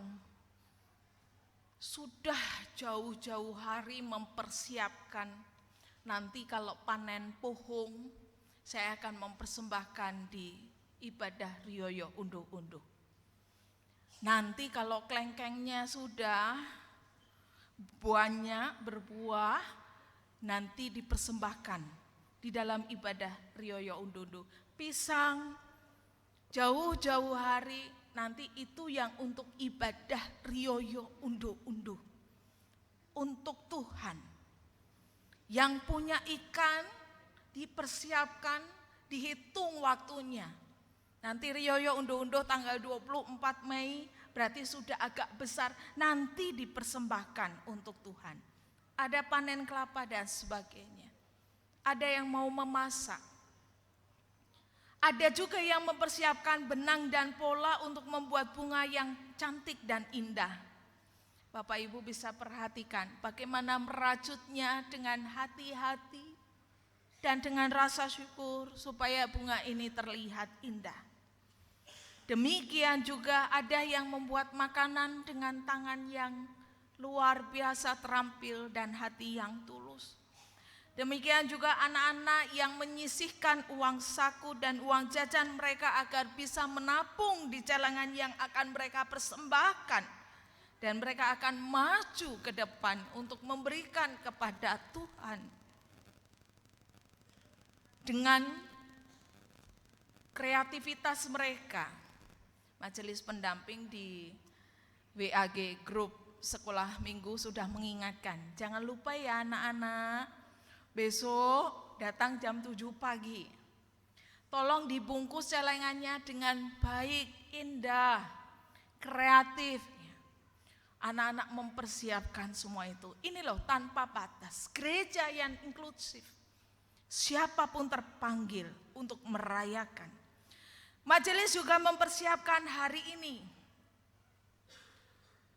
sudah jauh-jauh hari mempersiapkan nanti kalau panen pohong saya akan mempersembahkan di ibadah Rioyo Unduh-Unduh. Nanti kalau kelengkengnya sudah banyak berbuah, nanti dipersembahkan di dalam ibadah Rioyo Unduh-Unduh. Pisang jauh-jauh hari nanti itu yang untuk ibadah Rioyo Unduh-Unduh. Untuk Tuhan. Yang punya ikan dipersiapkan, dihitung waktunya. Nanti Rioyo Unduh-Unduh tanggal 24 Mei berarti sudah agak besar, nanti dipersembahkan untuk Tuhan. Ada panen kelapa dan sebagainya. Ada yang mau memasak. Ada juga yang mempersiapkan benang dan pola untuk membuat bunga yang cantik dan indah. Bapak Ibu bisa perhatikan bagaimana merajutnya dengan hati-hati dan dengan rasa syukur supaya bunga ini terlihat indah. Demikian juga ada yang membuat makanan dengan tangan yang luar biasa terampil dan hati yang tulus. Demikian juga anak-anak yang menyisihkan uang saku dan uang jajan mereka agar bisa menabung di celengan yang akan mereka persembahkan. Dan mereka akan maju ke depan untuk memberikan kepada Tuhan. Dengan kreativitas mereka, majelis pendamping di WAG Group Sekolah Minggu sudah mengingatkan, jangan lupa ya anak-anak, besok datang jam 7 pagi. Tolong dibungkus celengannya dengan baik, indah, kreatif. Anak-anak mempersiapkan semua itu. Ini loh tanpa batas, gereja yang inklusif. Siapapun terpanggil untuk merayakan. Majelis juga mempersiapkan hari ini.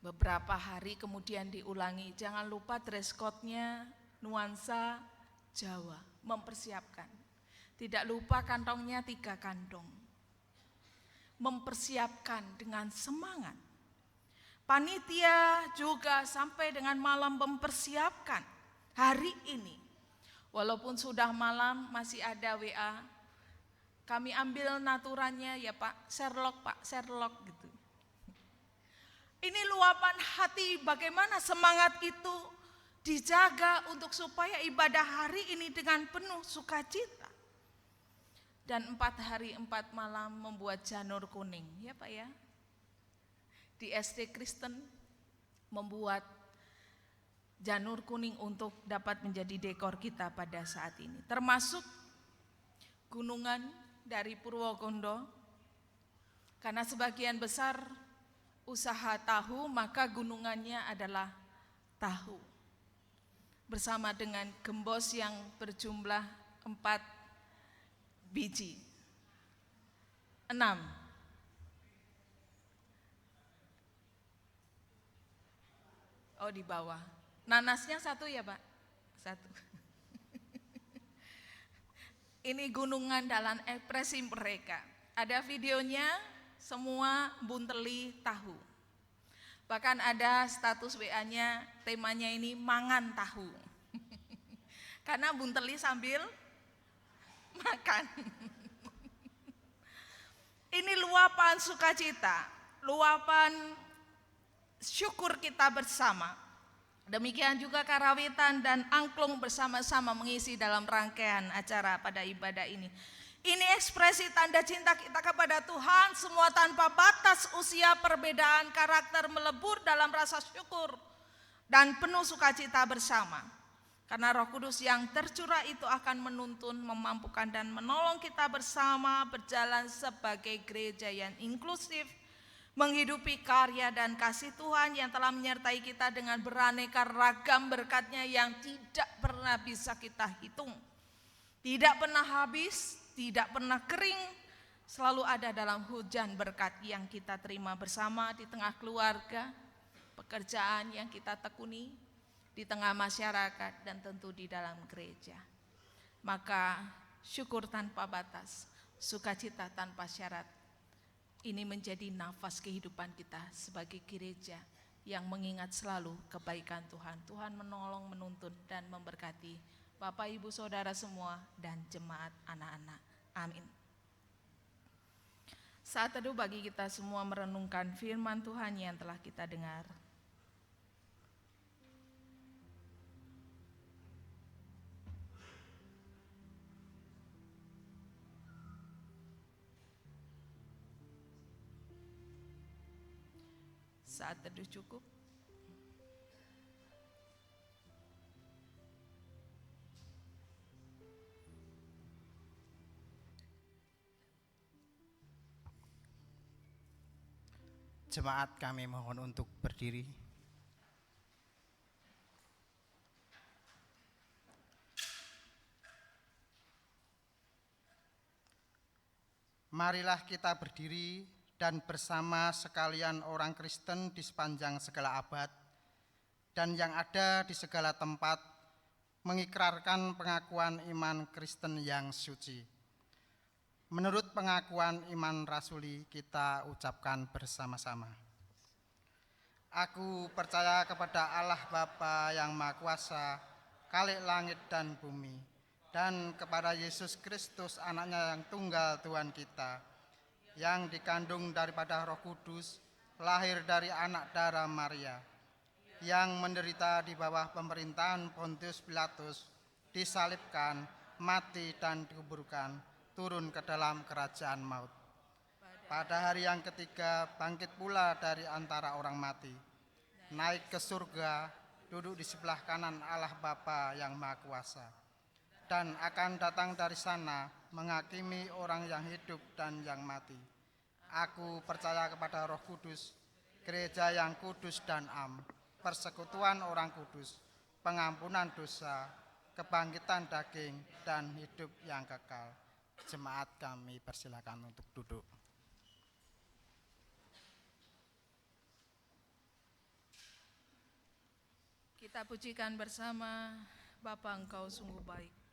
Beberapa hari kemudian diulangi, jangan lupa dress code-nya nuansa Jawa, mempersiapkan. Tidak lupa kantongnya 3 kantong. Mempersiapkan dengan semangat. Panitia juga sampai dengan malam mempersiapkan hari ini. Walaupun sudah malam masih ada WA. Kami ambil naturannya ya Pak, Sherlock gitu. Ini luapan hati bagaimana semangat itu dijaga untuk supaya ibadah hari ini dengan penuh sukacita. Dan 4 hari 4 malam membuat janur kuning, ya Pak ya. Di SD Kristen membuat janur kuning untuk dapat menjadi dekor kita pada saat ini. Termasuk gunungan dari Purwokondo, karena sebagian besar usaha tahu, maka gunungannya adalah tahu. Bersama dengan gembos yang berjumlah 4 biji. 6. Oh di bawah. Nanasnya 1 ya Pak? 1. Ini gunungan dalam ekspresi mereka. Ada videonya, semua bunteli tahu. Bahkan ada status WA-nya, temanya ini mangan tahu. Karena bunteli sambil makan. Ini luapan sukacita, luapan syukur kita bersama. Demikian juga karawitan dan angklung bersama-sama mengisi dalam rangkaian acara pada ibadah ini. Ini ekspresi tanda cinta kita kepada Tuhan, semua tanpa batas usia, perbedaan karakter melebur dalam rasa syukur dan penuh sukacita bersama. Karena Roh Kudus yang tercurah itu akan menuntun, memampukan dan menolong kita bersama berjalan sebagai gereja yang inklusif, menghidupi karya dan kasih Tuhan yang telah menyertai kita dengan beraneka ragam berkat-Nya yang tidak pernah bisa kita hitung. Tidak pernah habis, tidak pernah kering, selalu ada dalam hujan berkat yang kita terima bersama di tengah keluarga, pekerjaan yang kita tekuni, di tengah masyarakat dan tentu di dalam gereja. Maka syukur tanpa batas, sukacita tanpa syarat, ini menjadi nafas kehidupan kita sebagai gereja yang mengingat selalu kebaikan Tuhan. Tuhan menolong, menuntun dan memberkati Bapak, Ibu, Saudara semua dan jemaat anak-anak. Amin. Saat teduh bagi kita semua merenungkan firman Tuhan yang telah kita dengar. Saat teduh cukup. Jemaat, kami mohon untuk berdiri. Marilah kita berdiri dan bersama sekalian orang Kristen di sepanjang segala abad dan yang ada di segala tempat mengikrarkan pengakuan iman Kristen yang suci. Menurut pengakuan iman rasuli, kita ucapkan bersama-sama. Aku percaya kepada Allah Bapa yang Maha Kuasa, Khalik langit dan bumi, dan kepada Yesus Kristus, anaknya yang tunggal Tuhan kita, yang dikandung daripada Roh Kudus, lahir dari anak darah Maria, yang menderita di bawah pemerintahan Pontius Pilatus, disalibkan, mati dan dikuburkan, turun ke dalam kerajaan maut. Pada hari yang ketiga bangkit pula dari antara orang mati, naik ke surga, duduk di sebelah kanan Allah Bapa yang Maha Kuasa, dan akan datang dari sana menghakimi orang yang hidup dan yang mati. Aku percaya kepada Roh Kudus, gereja yang kudus dan am, persekutuan orang kudus, pengampunan dosa, kebangkitan daging, dan hidup yang kekal. Jemaat kami persilakan untuk duduk. Kita pujikan bersama, Bapa Engkau sungguh baik.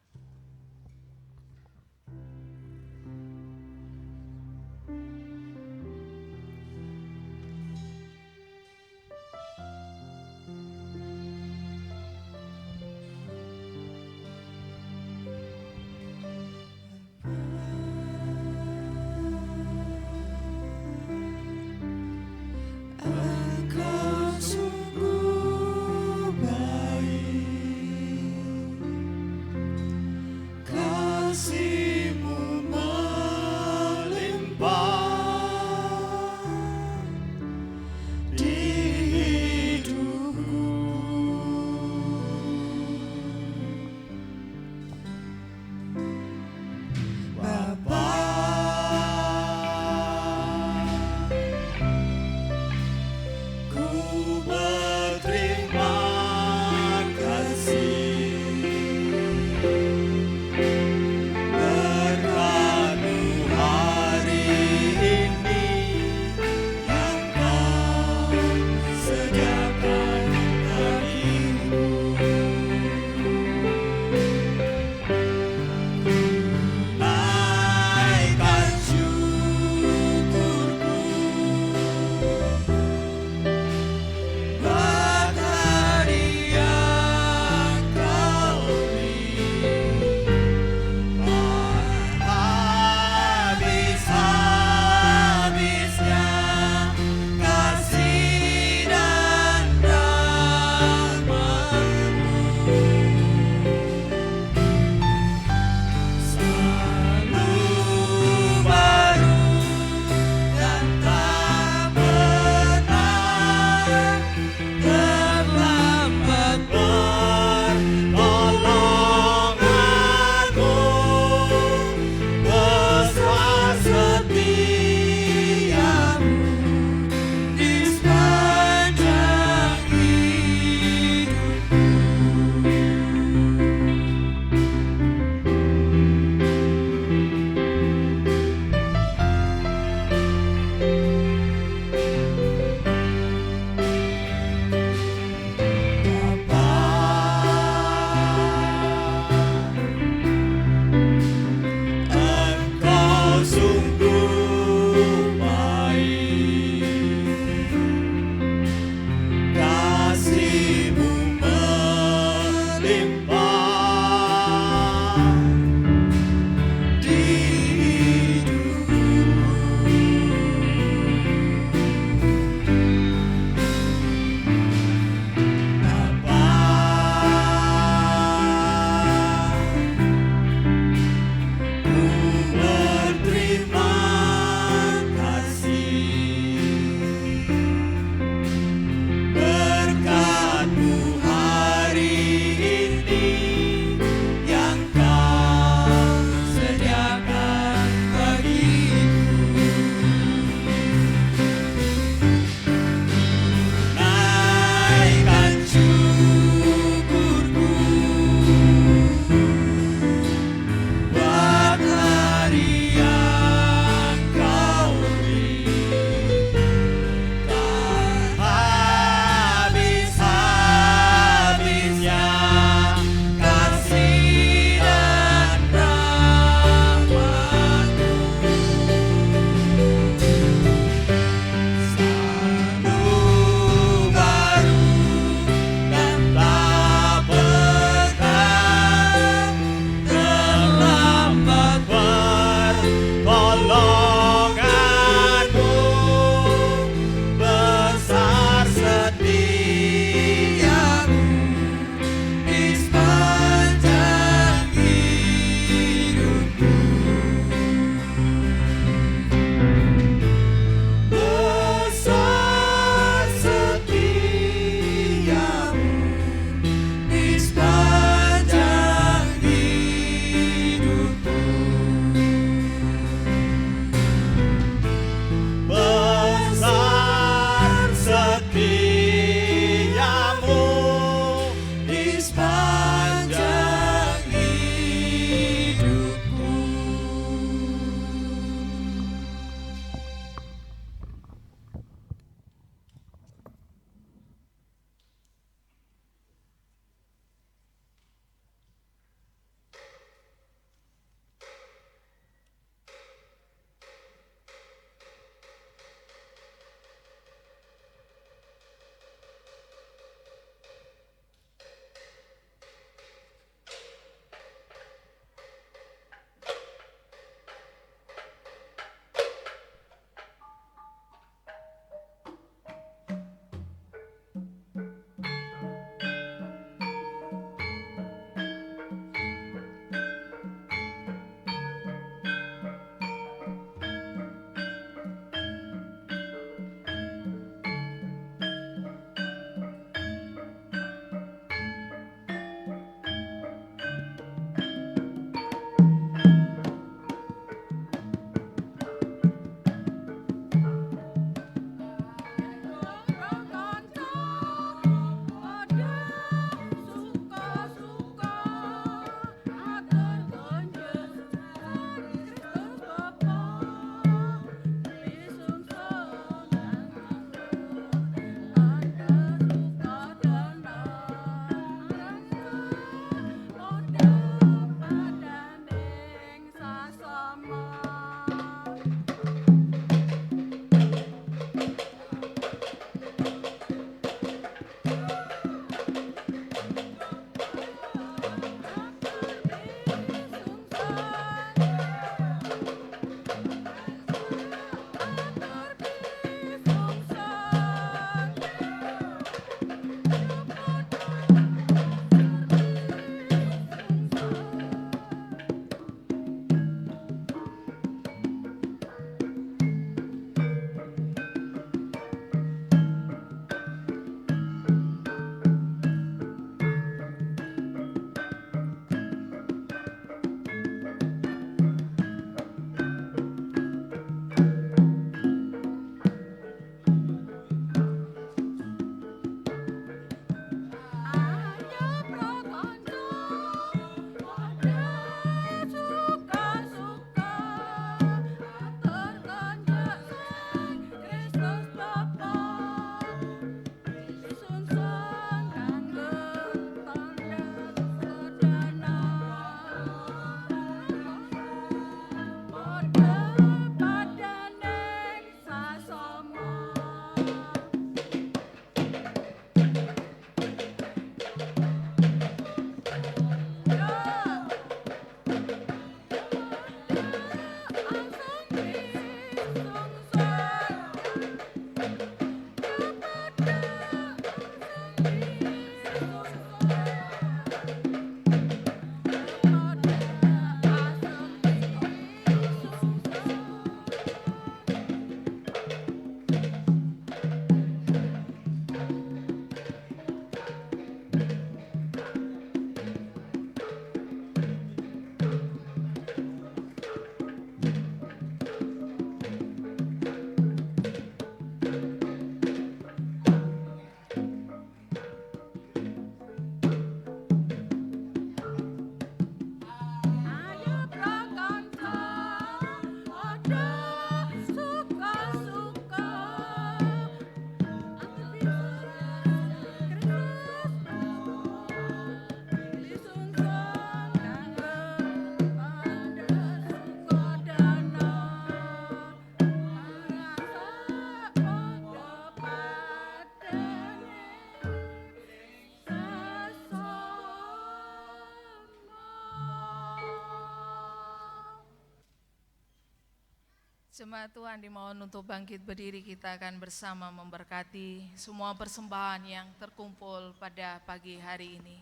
Jemaat Tuhan dimohon untuk bangkit berdiri, kita akan bersama memberkati semua persembahan yang terkumpul pada pagi hari ini.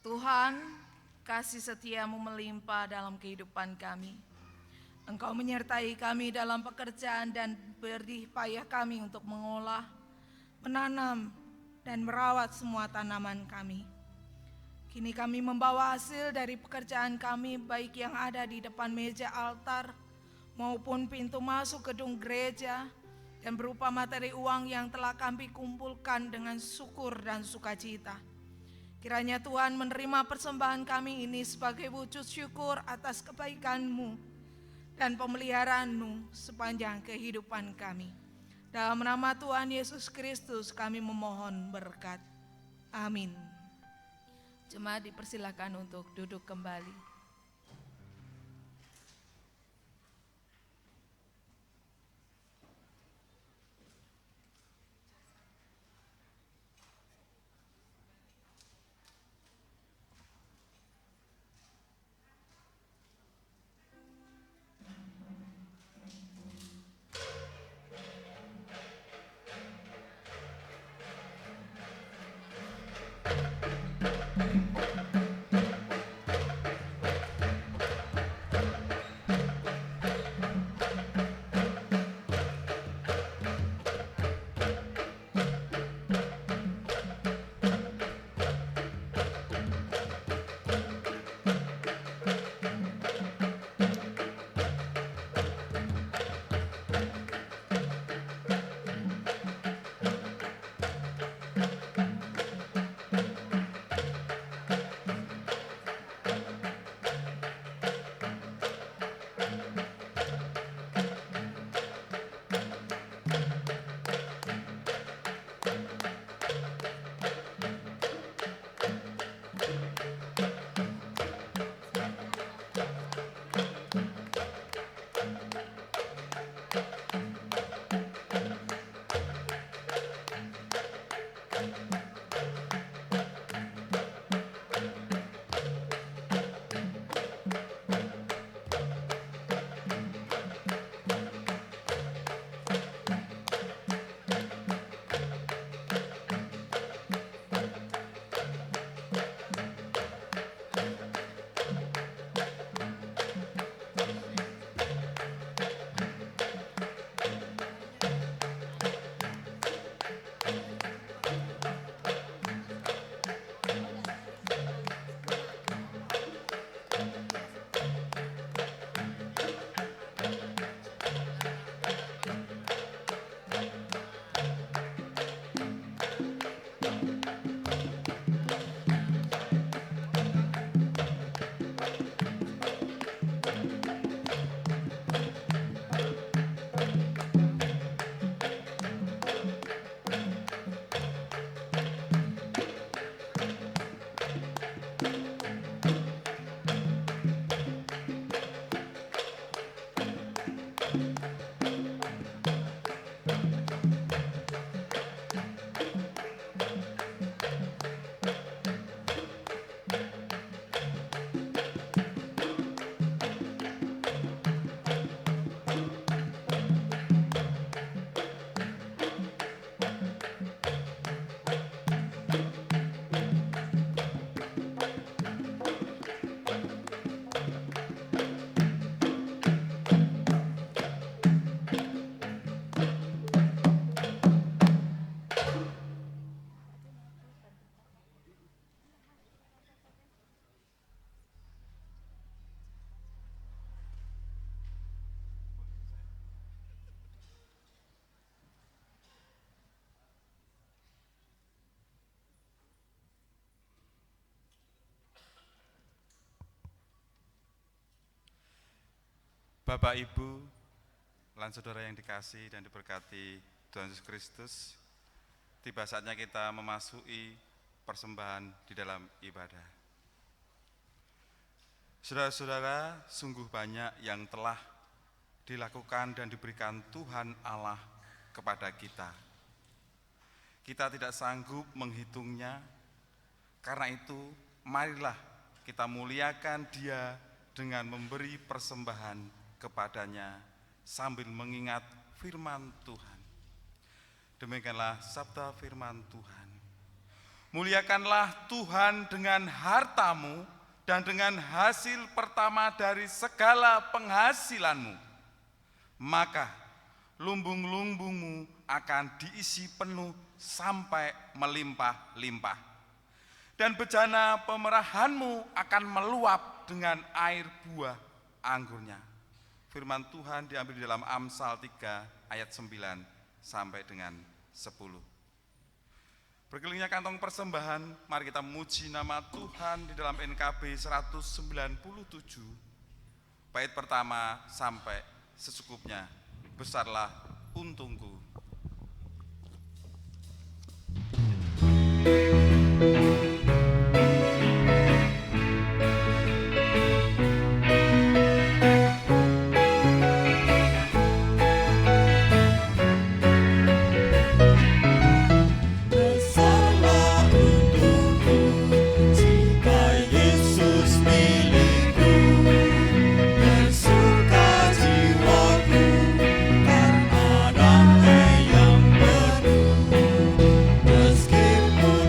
Tuhan, kasih setiamu melimpah dalam kehidupan kami. Engkau menyertai kami dalam pekerjaan dan beri payah kami untuk mengolah, menanam, dan merawat semua tanaman kami. Kini kami membawa hasil dari pekerjaan kami, baik yang ada di depan meja altar maupun pintu masuk gedung gereja, dan berupa materi uang yang telah kami kumpulkan dengan syukur dan sukacita. Kiranya Tuhan menerima persembahan kami ini sebagai wujud syukur atas kebaikan-Mu dan pemeliharaan-Mu sepanjang kehidupan kami. Dalam nama Tuhan Yesus Kristus kami memohon berkat. Amin. Jemaat dipersilakan untuk duduk kembali. Bapak, Ibu, lan saudara yang dikasihi dan diberkati Tuhan Yesus Kristus, tiba saatnya kita memasuki persembahan di dalam ibadah. Saudara-saudara, sungguh banyak yang telah dilakukan dan diberikan Tuhan Allah kepada kita. Kita tidak sanggup menghitungnya, karena itu marilah kita muliakan Dia dengan memberi persembahan kepadanya sambil mengingat firman Tuhan. Demikianlah sabda firman Tuhan. Muliakanlah Tuhan dengan hartamu dan dengan hasil pertama dari segala penghasilanmu. Maka lumbung-lumbungmu akan diisi penuh sampai melimpah-limpah. Dan bejana pemerahanmu akan meluap dengan air buah anggurnya. Firman Tuhan diambil di dalam Amsal 3 ayat 9 sampai dengan 10. Berkelilingnya kantong persembahan, mari kita memuji nama Tuhan di dalam NKB 197, bait pertama sampai secukupnya. Besarlah untungku. Meskipun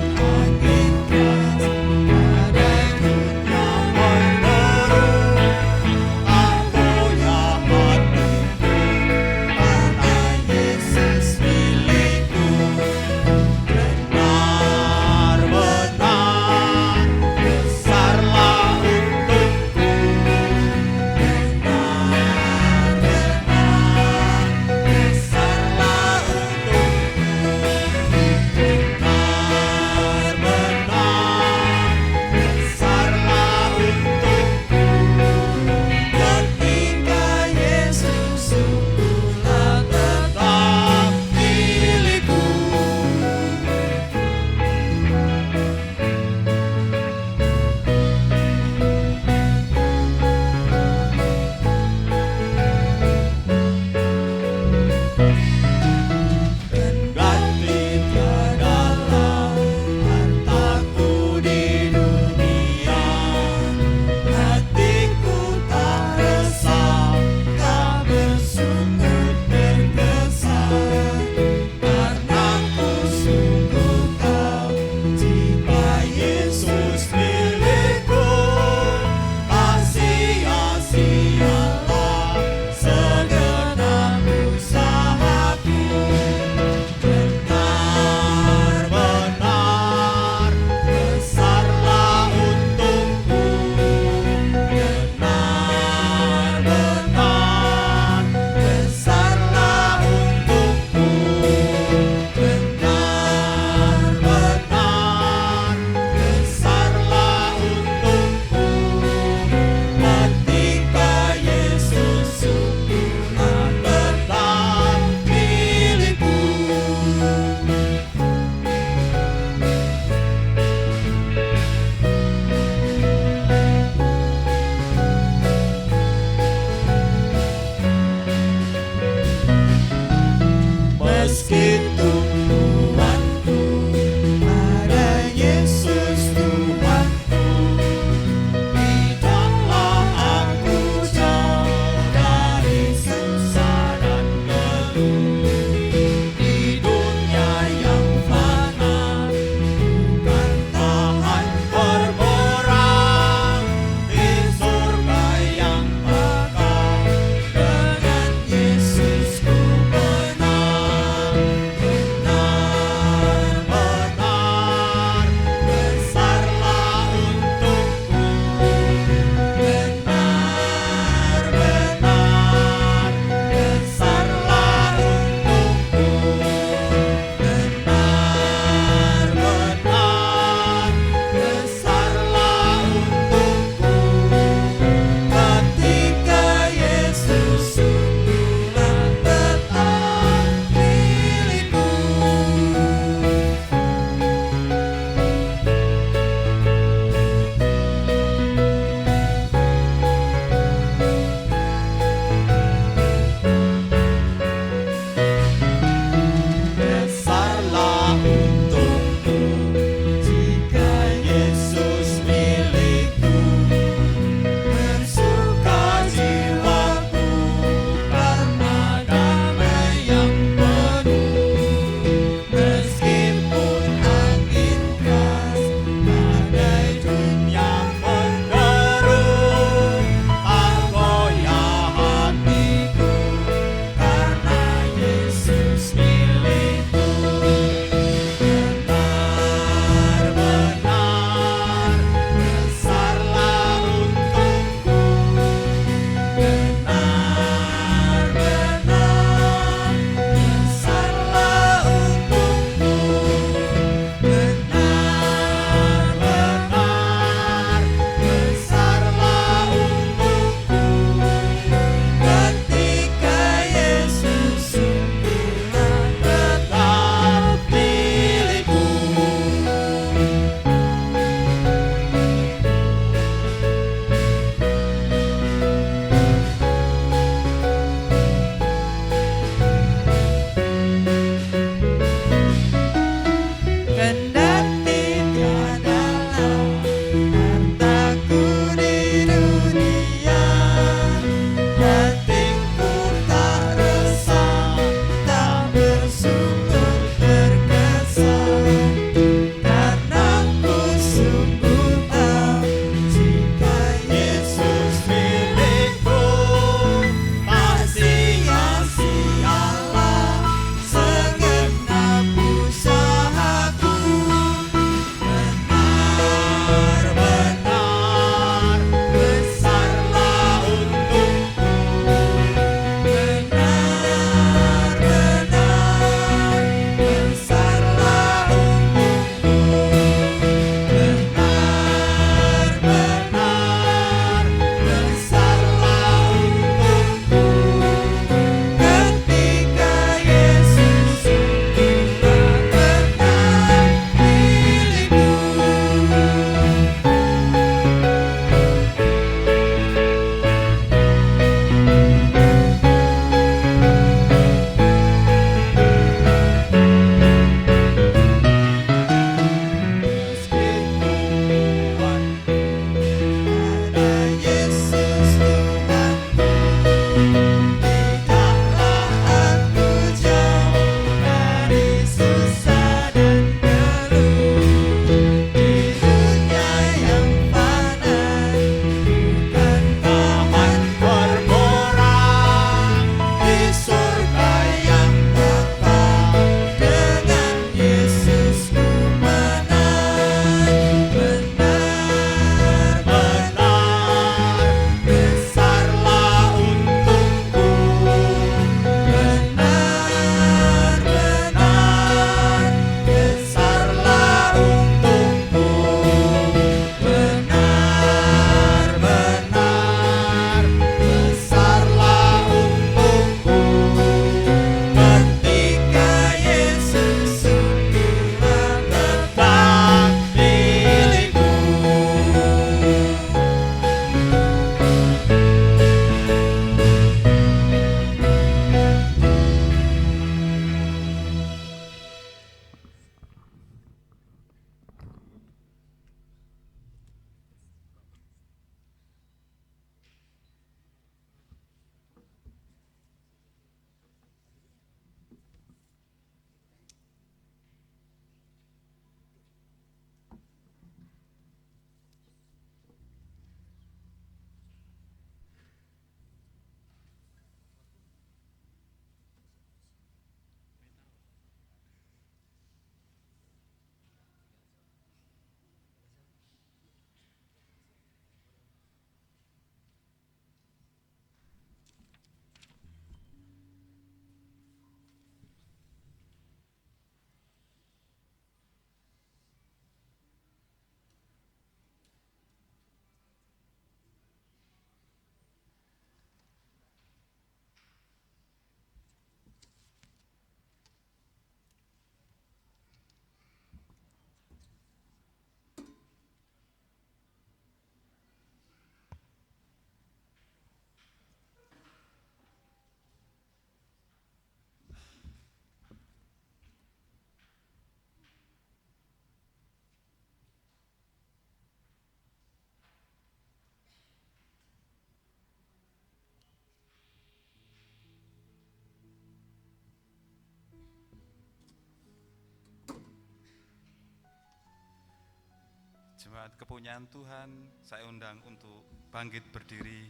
jemaat kepunyaan Tuhan, saya undang untuk bangkit berdiri.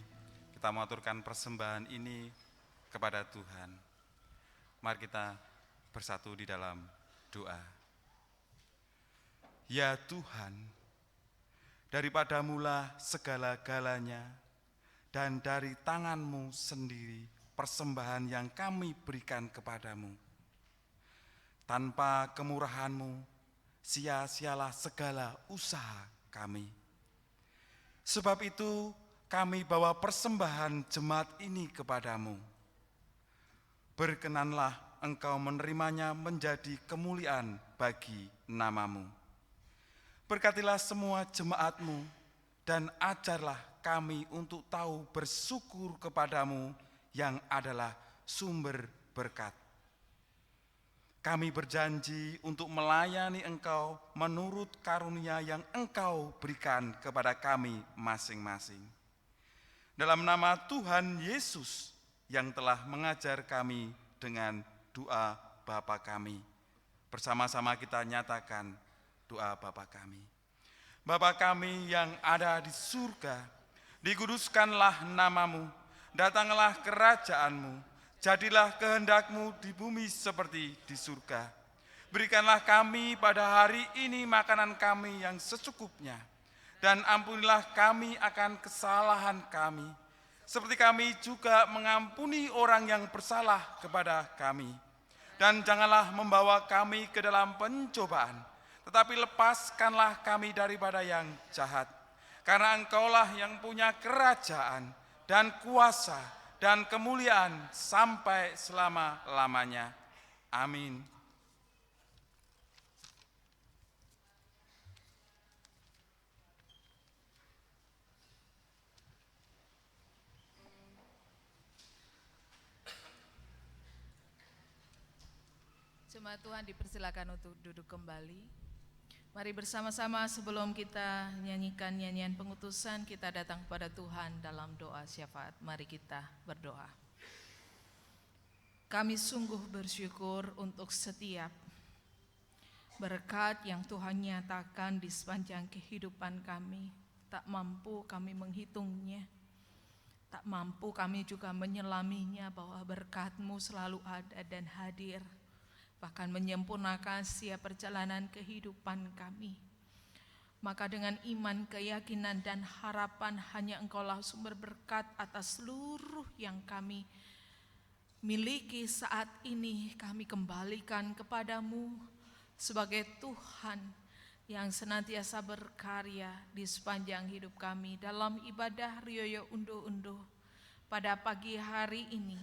Kita mengaturkan persembahan ini kepada Tuhan. Mari kita bersatu di dalam doa. Ya Tuhan, daripada mula segala-galanya dan dari tangan-Mu sendiri persembahan yang kami berikan kepadamu. Tanpa kemurahan-Mu, sia-sialah segala usaha kami. Sebab itu kami bawa persembahan jemaat ini kepadamu. Berkenanlah Engkau menerimanya menjadi kemuliaan bagi nama-Mu. Berkatilah semua jemaat-Mu dan ajarlah kami untuk tahu bersyukur kepadamu yang adalah sumber berkat. Kami berjanji untuk melayani Engkau menurut karunia yang Engkau berikan kepada kami masing-masing. Dalam nama Tuhan Yesus yang telah mengajar kami dengan doa Bapa kami. Bersama-sama kita nyatakan doa Bapa kami. Bapa kami yang ada di surga, dikuduskanlah nama-Mu, datanglah kerajaan-Mu. Jadilah kehendak-Mu di bumi seperti di surga. Berikanlah kami pada hari ini makanan kami yang secukupnya. Dan ampunilah kami akan kesalahan kami. Seperti kami juga mengampuni orang yang bersalah kepada kami. Dan janganlah membawa kami ke dalam pencobaan. Tetapi lepaskanlah kami daripada yang jahat. Karena Engkaulah yang punya kerajaan dan kuasa dan kemuliaan sampai selama-lamanya. Amin. Jemaat Tuhan dipersilakan untuk duduk kembali. Mari bersama-sama sebelum kita nyanyikan nyanyian pengutusan, kita datang kepada Tuhan dalam doa syafaat. Mari kita berdoa. Kami sungguh bersyukur untuk setiap berkat yang Tuhan nyatakan di sepanjang kehidupan kami. Tak mampu kami menghitungnya, tak mampu kami juga menyelaminya, bahwa berkat-Mu selalu ada dan hadir, bahkan menyempurnakan setiap perjalanan kehidupan kami. Maka dengan iman, keyakinan, dan harapan hanya Engkaulah sumber berkat atas seluruh yang kami miliki saat ini, kami kembalikan kepadamu sebagai Tuhan yang senantiasa berkarya di sepanjang hidup kami. Dalam ibadah Rioyo Unduh-Unduh pada pagi hari ini,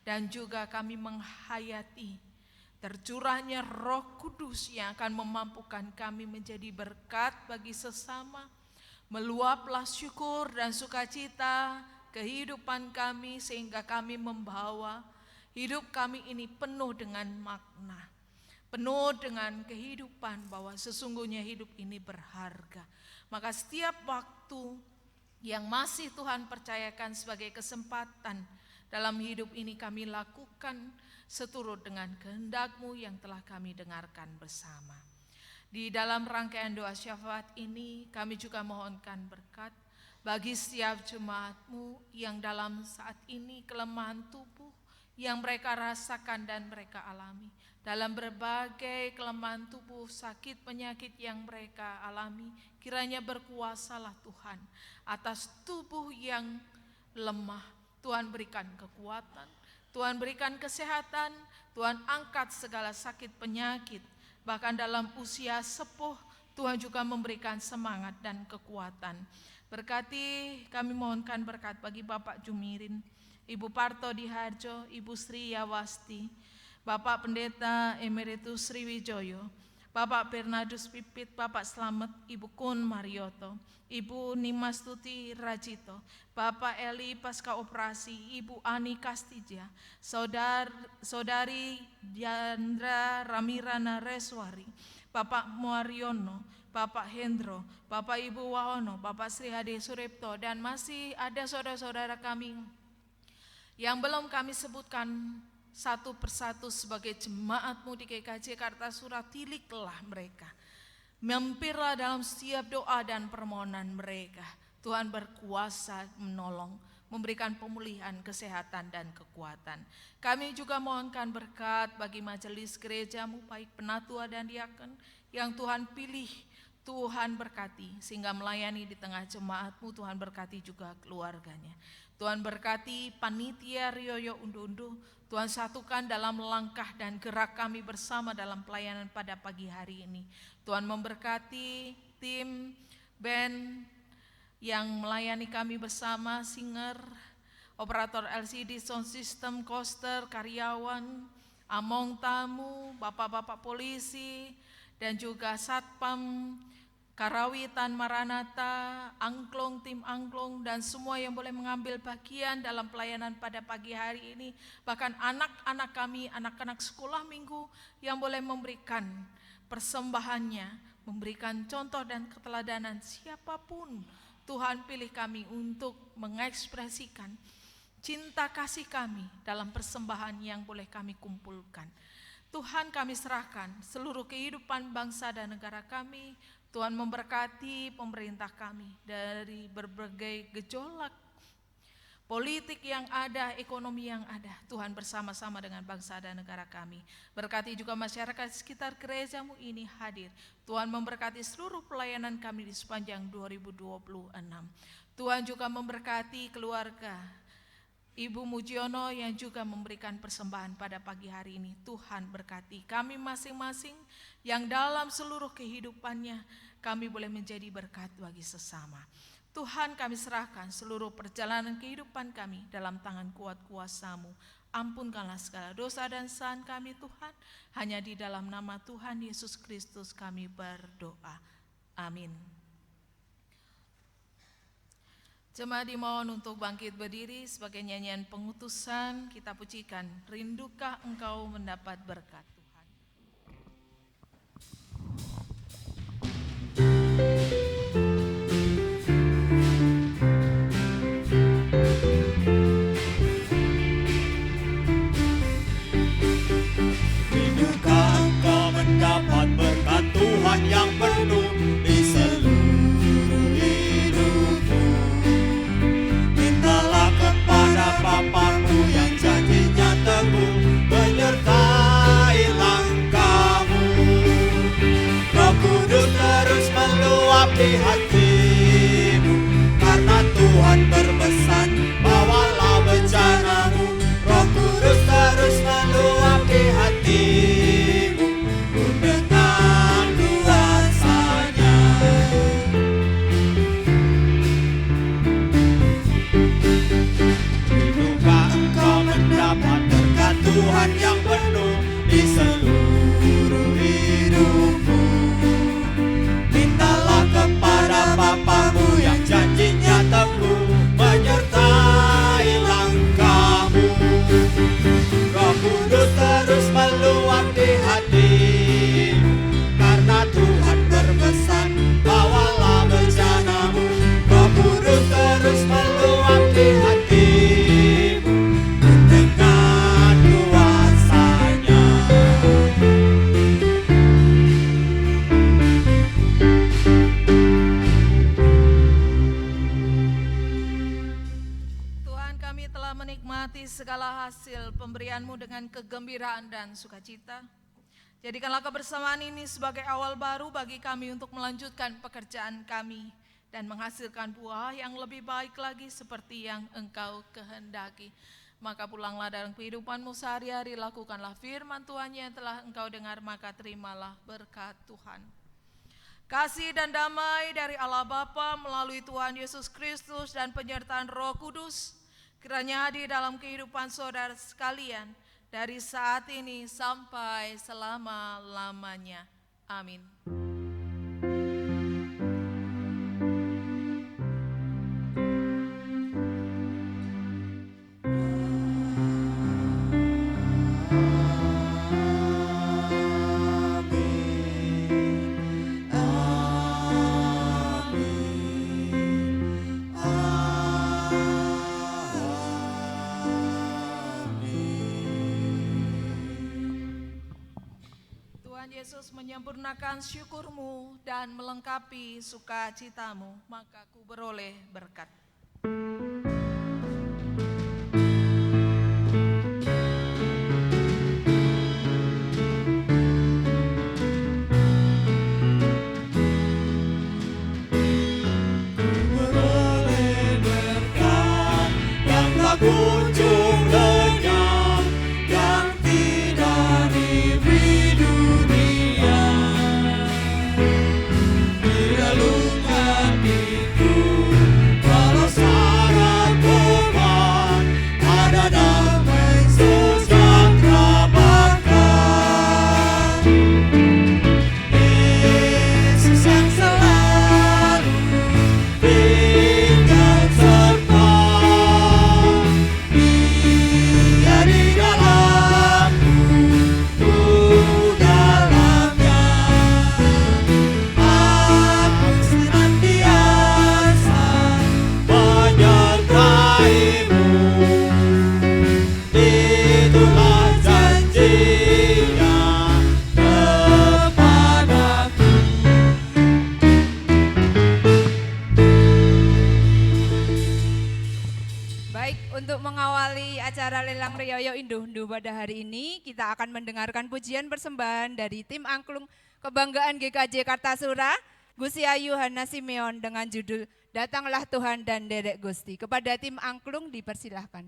dan juga kami menghayati tercurahnya Roh Kudus yang akan memampukan kami menjadi berkat bagi sesama. Meluaplah syukur dan sukacita kehidupan kami sehingga kami membawa hidup kami ini penuh dengan makna, penuh dengan kehidupan, bahwa sesungguhnya hidup ini berharga. Maka setiap waktu yang masih Tuhan percayakan sebagai kesempatan dalam hidup ini, kami lakukan seturut dengan kehendak-Mu yang telah kami dengarkan bersama. Di dalam rangkaian doa syafaat ini, kami juga mohonkan berkat bagi setiap jemaat-Mu yang dalam saat ini kelemahan tubuh yang mereka rasakan dan mereka alami. Dalam berbagai kelemahan tubuh, sakit, penyakit yang mereka alami, kiranya berkuasalah Tuhan atas tubuh yang lemah. Tuhan berikan kekuatan, Tuhan berikan kesehatan, Tuhan angkat segala sakit penyakit. Bahkan dalam usia sepuh, Tuhan juga memberikan semangat dan kekuatan. Berkati, kami mohonkan berkat bagi Bapak Jumirin, Ibu Parto Diharjo, Ibu Sri Yawasti, Bapak Pendeta Emeritus Sriwijoyo, Bapak Bernardus Pipit, Bapak Slamet, Ibu Kun Marioto, Ibu Nimastuti Rajito, Bapak Eli Pasca Operasi, Ibu Ani Kastija, Saudari Diandra Ramirana Reswari, Bapak Muaryono, Bapak Hendro, Bapak Ibu Wahono, Bapak Sri Hadi Suripto, dan masih ada saudara-saudara kami yang belum kami sebutkan satu persatu sebagai jemaat-Mu di GKJ Kartasura. Tiliklah mereka, Mampirlah dalam setiap doa dan permohonan mereka. Tuhan berkuasa menolong, memberikan pemulihan, kesehatan, dan kekuatan. Kami juga mohonkan berkat bagi majelis gerejamu, baik penatua dan diakon yang Tuhan pilih. Tuhan berkati sehingga melayani di tengah jemaatmu. Tuhan berkati juga keluarganya. Tuhan berkati panitia Rioyo Undu-Undu. Tuhan satukan dalam langkah dan gerak kami bersama dalam pelayanan pada pagi hari ini. Tuhan memberkati tim band yang melayani kami bersama, singer, operator LCD sound system, coaster, karyawan, among tamu, bapak-bapak polisi, dan juga satpam, Karawitan Maranatha, angklung, tim angklung, dan semua yang boleh mengambil bagian dalam pelayanan pada pagi hari ini. Bahkan anak-anak kami, anak-anak sekolah minggu yang boleh memberikan persembahannya, memberikan contoh dan keteladanan. Siapapun Tuhan pilih kami untuk mengekspresikan cinta kasih kami dalam persembahan yang boleh kami kumpulkan. Tuhan, kami serahkan seluruh kehidupan bangsa dan negara kami. Tuhan memberkati pemerintah kami dari berbagai gejolak politik yang ada, ekonomi yang ada. Tuhan bersama-sama dengan bangsa dan negara kami. Berkati juga masyarakat sekitar gerejamu ini hadir. Tuhan memberkati seluruh pelayanan kami di sepanjang 2026. Tuhan juga memberkati keluarga Ibu Mujiono yang juga memberikan persembahan pada pagi hari ini. Tuhan berkati kami masing-masing yang dalam seluruh kehidupannya kami boleh menjadi berkat bagi sesama. Tuhan, kami serahkan seluruh perjalanan kehidupan kami dalam tangan kuat kuasa-Mu. Ampunkanlah segala dosa dan kesalahan kami Tuhan. Hanya di dalam nama Tuhan Yesus Kristus kami berdoa. Amin. Jemaat dimohon untuk bangkit berdiri sebagai nyanyian pengutusan. Kita pujikan, Rindukah Engkau mendapat berkat Tuhan. Rindukah engkau mendapat berkat Tuhan yang penuh di seluruh hidupmu. Mintalah kepada Bapamu yang janjinya teguh menyertai langkahmu. Roh Kudus terus meluapi hatimu, karena Tuhan berpesan, bawalah bencanamu. Roh Kudus terus meluapi hatimu dengan kuasanya. Rindukah engkau mendapat berkat Tuhan yang penuh di seluruh hidupmu. Mintalah kepada Bapamu yang janjinya teguh menyertai langkahmu. Roh Kudus terus meluapi hatimu, karena Tuhan berpesan, bawalah bencanamu. Roh Kudus terus meluapi hatimu dengan kuasanya. Tuhan, kami telah menikmati segala hasil pemberian-Mu dengan kegembiraan dan sukacita. Jadikanlah kebersamaan ini sebagai awal baru bagi kami untuk melanjutkan pekerjaan kami dan menghasilkan buah yang lebih baik lagi seperti yang Engkau kehendaki. Maka pulanglah dalam kehidupan-Mu sehari-hari, lakukanlah firman Tuhan yang telah Engkau dengar, maka terimalah berkat Tuhan. Kasih dan damai dari Allah Bapa melalui Tuhan Yesus Kristus dan penyertaan Roh Kudus kiranya hadir dalam kehidupan saudara sekalian dari saat ini sampai selama-lamanya. Amin. Tuhan Yesus menyempurnakan syukurmu dan melengkapi sukacitamu, maka ku beroleh berkat. Beroleh berkat yang tak kunjung lenyap, yang tidak diberi dunia. Direlungkan itu walau sangat beban, ada damai sejahtera bahkan. Yesus yang selalu tinggal serta, Dia di dalamku, ku dalamnya. Aku senantiasa menyertai-Mu, itulah janji-Nya kepadaku. Baik, untuk mengawali acara lelang Rioyo Induh pada hari ini, kita akan mendengarkan pujian persembahan dari tim angklung kebanggaan GKJ Kartasura, Gusti Ayu Hana Simeon dengan judul Datanglah Tuhan dan Derek Gusti. Kepada tim angklung dipersilahkan.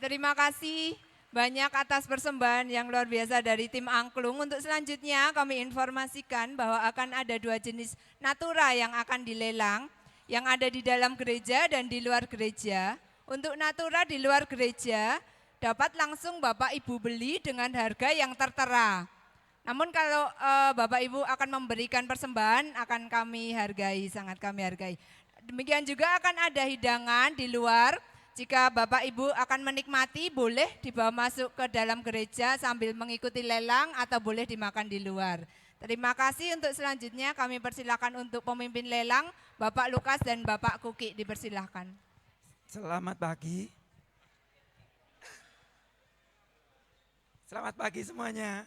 terima kasih banyak atas persembahan yang luar biasa dari tim angklung. Untuk selanjutnya kami informasikan bahwa akan ada 2 jenis natura yang akan dilelang, yang ada di dalam gereja dan di luar gereja. Untuk natura di luar gereja dapat langsung Bapak Ibu beli dengan harga yang tertera. Namun kalau Bapak Ibu akan memberikan persembahan akan kami hargai, sangat kami hargai. Demikian juga akan ada hidangan di luar. Jika Bapak Ibu akan menikmati boleh dibawa masuk ke dalam gereja sambil mengikuti lelang atau boleh dimakan di luar. Terima kasih. Untuk selanjutnya kami persilakan untuk pemimpin lelang Bapak Lukas dan Bapak Kuki, dipersilakan. Selamat pagi. Selamat pagi semuanya.